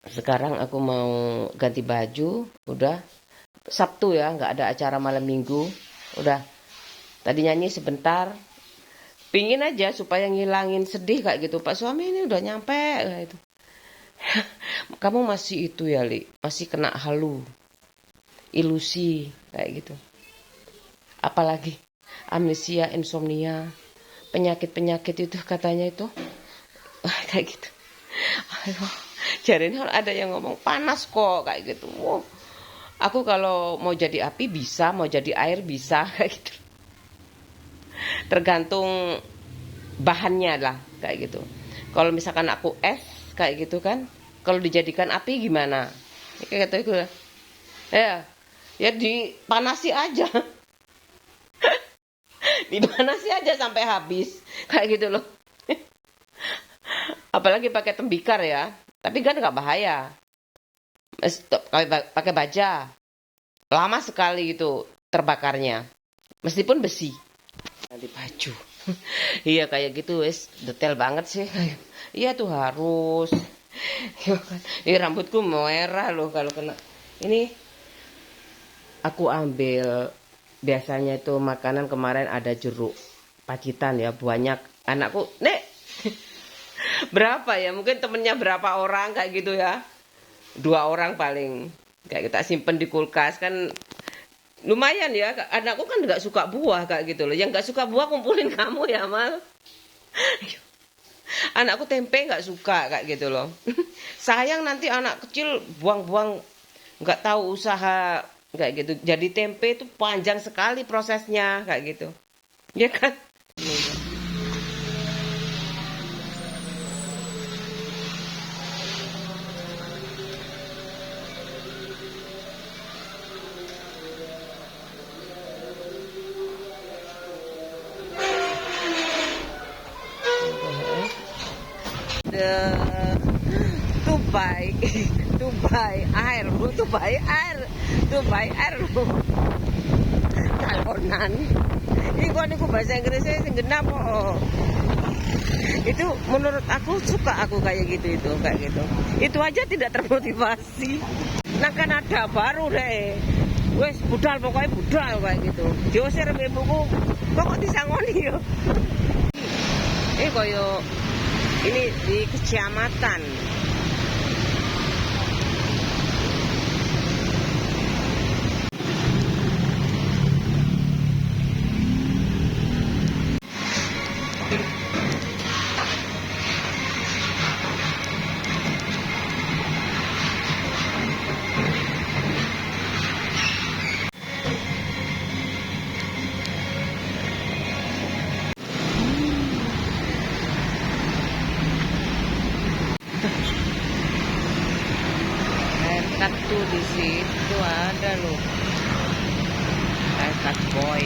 Sekarang aku mau ganti baju udah Sabtu ya nggak ada acara malam minggu udah tadi nyanyi sebentar pingin aja supaya ngilangin sedih kayak gitu. Pak suami ini udah nyampe kayak itu. Kamu masih itu ya Li masih kena halu ilusi kayak gitu apalagi amnesia insomnia penyakit itu katanya itu kayak gitu. Jadinya ada yang ngomong panas kok kayak gitu. Wow. Aku kalau mau jadi api bisa, mau jadi air bisa kayak gitu. Tergantung bahannya lah kayak gitu. Kalau misalkan aku es kayak gitu kan, kalau dijadikan api gimana? Kayak gitu itu. Ya dipanasi aja. Dipanasi aja sampai habis kayak gitu loh. Apalagi pakai tembikar ya. Tapi kan nggak bahaya. pakai baja. Lama sekali itu terbakarnya. Meskipun besi. Ganti baju. Iya kayak gitu wes, detail banget sih. Iya tuh harus. Ini rambutku merah loh kalau kena. Ini aku ambil biasanya itu makanan kemarin ada jeruk pacitan ya banyak. Anakku, Nek, berapa ya? Mungkin temennya berapa orang kayak gitu ya? 2 orang paling. Kayak kita simpen di kulkas kan lumayan ya. Anakku kan nggak suka buah kayak gitu loh. Yang nggak suka buah kumpulin kamu ya Mal. Anakku tempe nggak suka kayak gitu loh. Sayang nanti anak kecil buang-buang nggak tahu usaha kayak gitu. Jadi tempe itu panjang sekali prosesnya kayak gitu. Ya kan? The Tubai Tubai air bu Tubai air bu kalonan ini kok bahasa Inggrisnya sing genap kok itu menurut aku suka aku kayak gitu itu aja tidak termotivasi nah kan ada baru deh wes budal pokoknya budal kayak gitu diusir ibuku pokok disangoni yo ini koyo ini di kecamatan Cut tuh di situ ada loh cut boy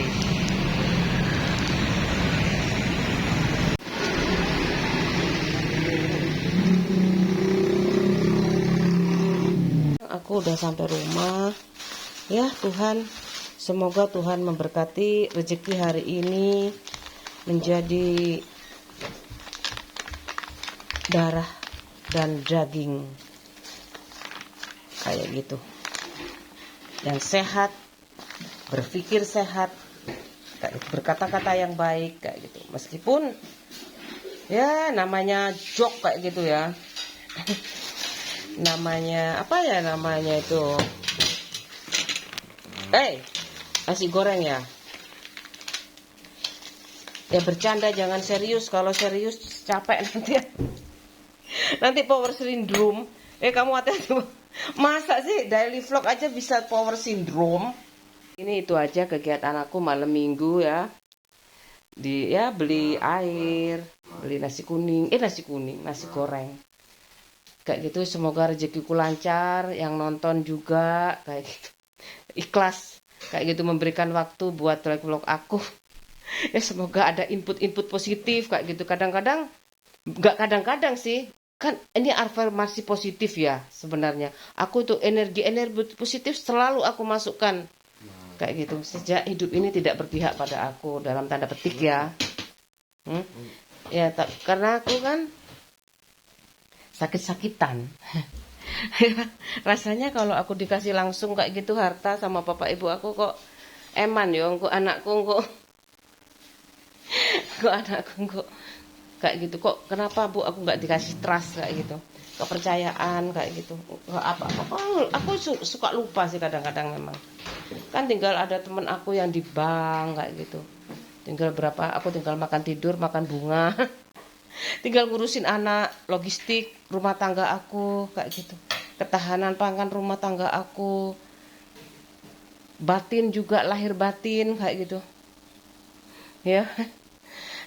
aku udah sampai rumah ya Tuhan semoga Tuhan memberkati rezeki hari ini menjadi darah dan daging kayak gitu dan sehat berpikir sehat berkata-kata yang baik kayak gitu meskipun ya namanya jok kayak gitu ya namanya apa ya namanya itu nasi goreng ya bercanda jangan serius kalau serius capek nanti power syndrome kamu hati-hati masa sih daily vlog aja bisa power syndrome ini itu aja kegiatan aku malam minggu ya beli air beli nasi goreng kayak gitu semoga rezekiku lancar yang nonton juga kayak gitu ikhlas kayak gitu memberikan waktu buat vlog aku ya semoga ada input positif kayak gitu kadang-kadang sih kan ini afirmasi positif ya sebenarnya aku tuh energi positif selalu aku masukkan kayak gitu sejak hidup ini tidak berpihak pada aku dalam tanda petik ya karena aku kan sakit-sakitan rasanya kalau aku dikasih langsung kayak gitu harta sama bapak ibu aku kok eman ya anakku kayak gitu kok kenapa bu aku nggak dikasih trust kayak gitu kepercayaan kayak gitu aku suka lupa sih kadang-kadang memang kan tinggal ada temen aku yang di bank kayak gitu tinggal aku tinggal makan tidur makan bunga tinggal ngurusin anak logistik rumah tangga aku kayak gitu ketahanan pangan rumah tangga aku batin juga lahir batin kayak gitu ya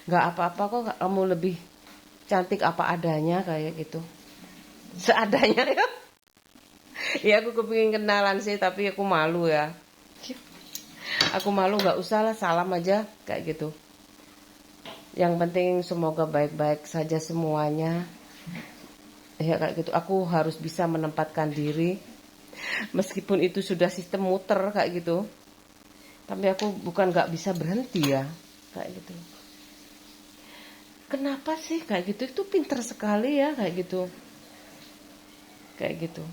nggak apa-apa kok kamu lebih cantik apa adanya kayak gitu seadanya ya ya aku kepingin kenalan sih tapi aku malu ya aku malu nggak usah lah salam aja kayak gitu yang penting semoga baik-baik saja semuanya ya kayak gitu aku harus bisa menempatkan diri Meskipun itu sudah sistem muter kayak gitu, tapi aku bukan nggak bisa berhenti ya kayak gitu. Kenapa sih kayak gitu? Itu pinter sekali ya kayak gitu. Kayak gitu.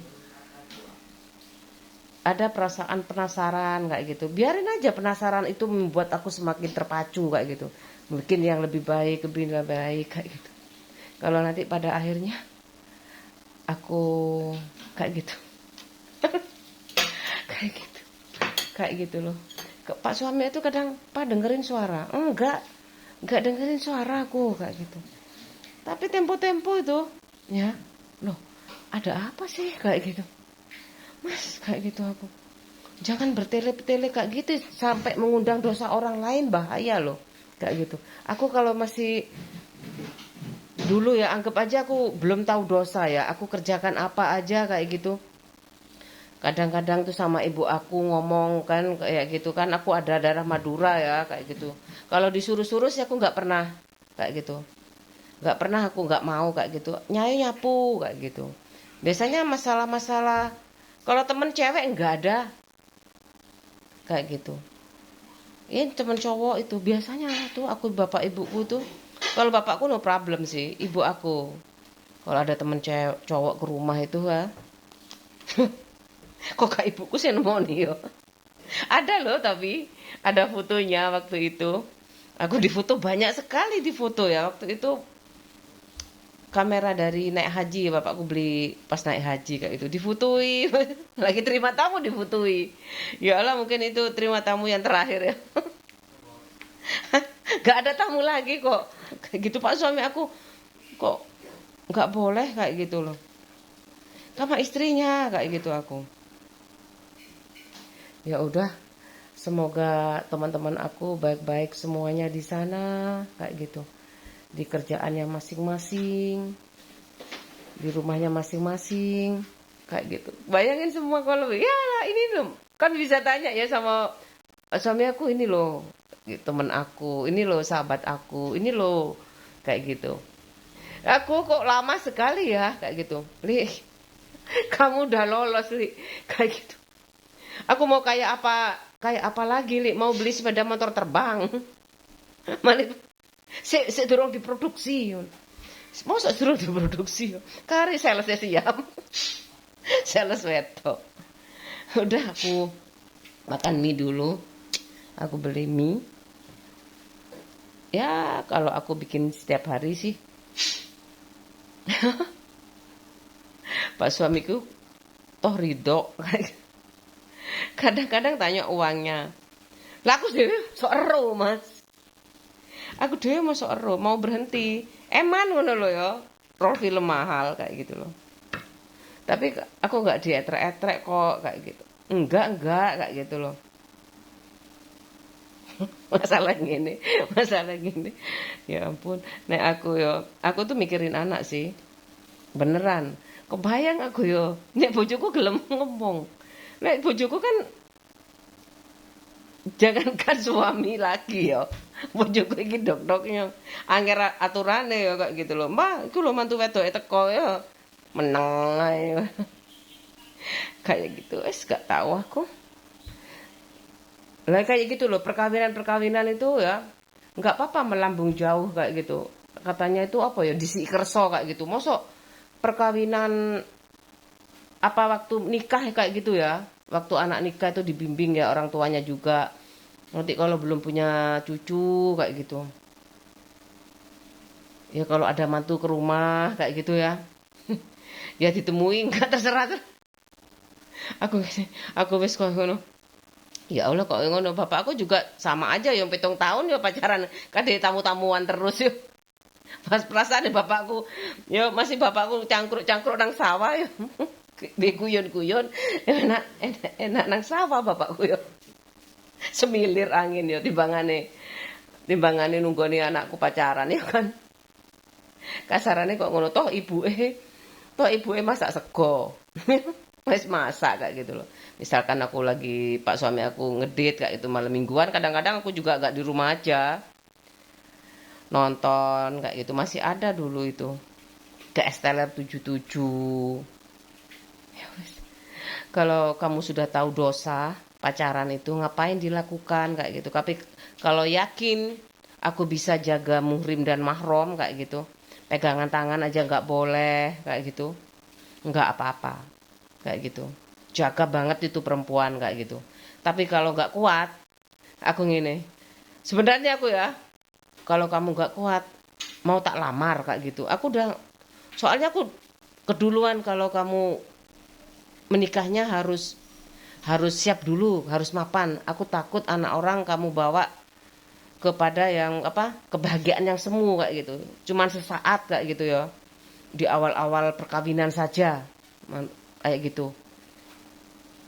Ada perasaan penasaran kayak gitu. Biarin aja, penasaran itu membuat aku semakin terpacu kayak gitu. Mungkin yang lebih baik, lebih baik kayak gitu. Kalau nanti pada akhirnya aku kayak gitu. Kayak gitu. Kayak gitu loh. Pak suami itu kadang, "Pak dengerin suara." Enggak dengerin suara aku kayak gitu. Tapi tempo-tempo itu, ya, loh, ada apa sih kayak gitu? Mas, kayak gitu aku. Jangan bertele-tele kayak gitu sampai mengundang dosa orang lain, bahaya loh. Kayak gitu. Aku kalau masih dulu ya, anggap aja aku belum tahu dosa ya. Aku kerjakan apa aja kayak gitu. Kadang-kadang tuh sama ibu aku ngomong kan kayak gitu kan, aku ada darah Madura ya kayak gitu. Kalau disuruh-suruh sih aku nggak pernah kayak gitu. Nggak pernah, aku nggak mau kayak gitu. Nyai nyapu kayak gitu. Biasanya masalah-masalah kalau temen cewek nggak ada kayak gitu. Ini temen cowok itu biasanya tuh aku bapak ibuku tuh. Kalau bapakku no problem sih, ibu aku. Kalau ada temen cowok ke rumah itu ha. Kok kak ibuku sih nemoni yo. Ada loh, tapi ada fotonya waktu itu. Aku difoto banyak sekali, difoto ya waktu itu. Kamera dari naik haji, bapakku beli pas naik haji kayak itu, difotoi. Lagi terima tamu difotoi. Ya Allah, mungkin itu terima tamu yang terakhir ya. Gak ada tamu lagi kok. Kayak gitu Pak suami aku kok nggak boleh kayak gitu loh. Sama istrinya kayak gitu aku. Ya udah, semoga teman-teman aku baik-baik semuanya di sana kayak gitu. Di kerjaannya masing-masing, di rumahnya masing-masing kayak gitu. Bayangin semua kalau ya ini loh, kan bisa tanya ya sama suami aku, ini loh temen aku, ini loh sahabat aku, ini loh kayak gitu. Aku kok lama sekali ya kayak gitu. Li, kamu udah lolos Li kayak gitu. Aku mau kayak apa lagi Li, mau beli sepeda motor terbang. Malah saya dorong diproduksi. Masa durung diproduksi? Kari sales siap. Sales wetok. Udah aku makan mie dulu. Aku beli mie. Ya, kalau aku bikin setiap hari sih. Pak suamiku toh ridho. Kadang-kadang tanya uangnya. Lah aku sendiri sok ero, Mas. Aku dhewe mosok ero mau berhenti. Eman ngono lho ya. Rol film mahal kayak gitu loh. Tapi aku enggak dietrek-etrek kok kayak gitu. Enggak kayak gitu loh. Masalah gini. Ya ampun, nek aku tuh mikirin anak sih. Beneran. Kebayang aku yo, nek bojoku gelem ngomong. Nek bojoku kan jangankan suami lagi ya. Bojoku iki dok-doknya angger aturane ya kayak gitu loh. Mbah, iku lho mantu wedoke teko ya. Meneng ae. Kayak gitu. Gak tahu aku. Lah kayak gitu loh, perkawinan itu ya nggak apa-apa melambung jauh kayak gitu. Katanya itu apa ya, disi kerso kayak gitu. Mosok perkawinan apa waktu nikah kayak gitu ya. Waktu anak nikah itu dibimbing ya orang tuanya juga. Nanti kalau belum punya cucu kayak gitu. Ya kalau ada mantu ke rumah kayak gitu ya. Ya ditemui enggak terserah. Aku wis kok ngono. Ya Allah kok ngono, bapakku juga sama aja yang 7 tahun ya pacaran. Kan tamu-tamuan terus ya. Pas perasaan bapakku, ya masih bapakku cangkruk-cangkruk nang sawah ya. Guyon-guyon enak nang sawah bapakku ya. Semilir angin ya timbangane nunggoni anakku pacaran ya kan. Kasarane kok ngono toh ibuke masak sego. Wis masak kayak gitu loh. Misalkan aku lagi Pak suami aku ngedit kayak itu malam mingguan, kadang-kadang aku juga gak di rumah aja. Nonton kayak gitu, masih ada dulu itu. Ke Esteller 77. Ya wis. Kalau kamu sudah tahu dosa pacaran itu ngapain dilakukan kayak gitu. Tapi kalau yakin aku bisa jaga muhrim dan mahram kayak gitu, pegangan tangan aja nggak boleh kayak gitu, nggak apa-apa kayak gitu. Jaga banget itu perempuan kayak gitu. Tapi kalau nggak kuat, aku gini. Sebenarnya aku ya, kalau kamu nggak kuat, mau tak lamar kayak gitu. Soalnya aku keduluan kalau kamu menikahnya harus siap dulu, harus mapan. Aku takut anak orang kamu bawa kepada yang apa kebahagiaan yang semu kayak gitu. Cuman sesaat kayak gitu ya. Di awal-awal perkawinan saja kayak gitu.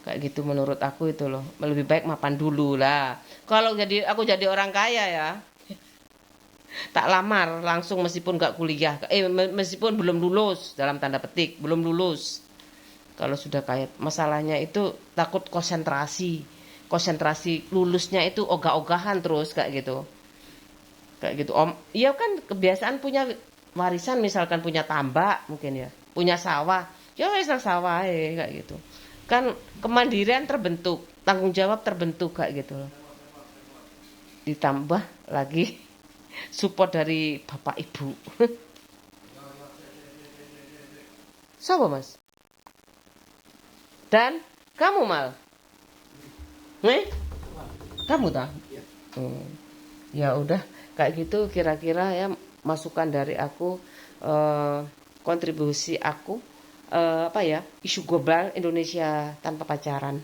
Kayak gitu menurut aku itu loh. Lebih baik mapan dulu lah. Kalau aku jadi orang kaya ya, tak lamar langsung meskipun gak kuliah. Meskipun belum lulus dalam tanda petik, belum lulus. Kalau sudah kaya, masalahnya itu takut konsentrasi. Konsentrasi lulusnya itu ogah-ogahan terus kayak gitu. Kayak gitu. Om, iya kan kebiasaan punya warisan misalkan punya tambak mungkin ya, punya sawah. Ya wes nang sawah kayak gitu. Kan kemandirian terbentuk, tanggung jawab terbentuk kayak gitu loh. Ditambah lagi support dari bapak ibu. Siapa mas? Dan kamu mal? Kamu tak? Ya udah kayak gitu kira-kira ya masukan dari aku, kontribusi aku, apa ya, isu global Indonesia tanpa pacaran.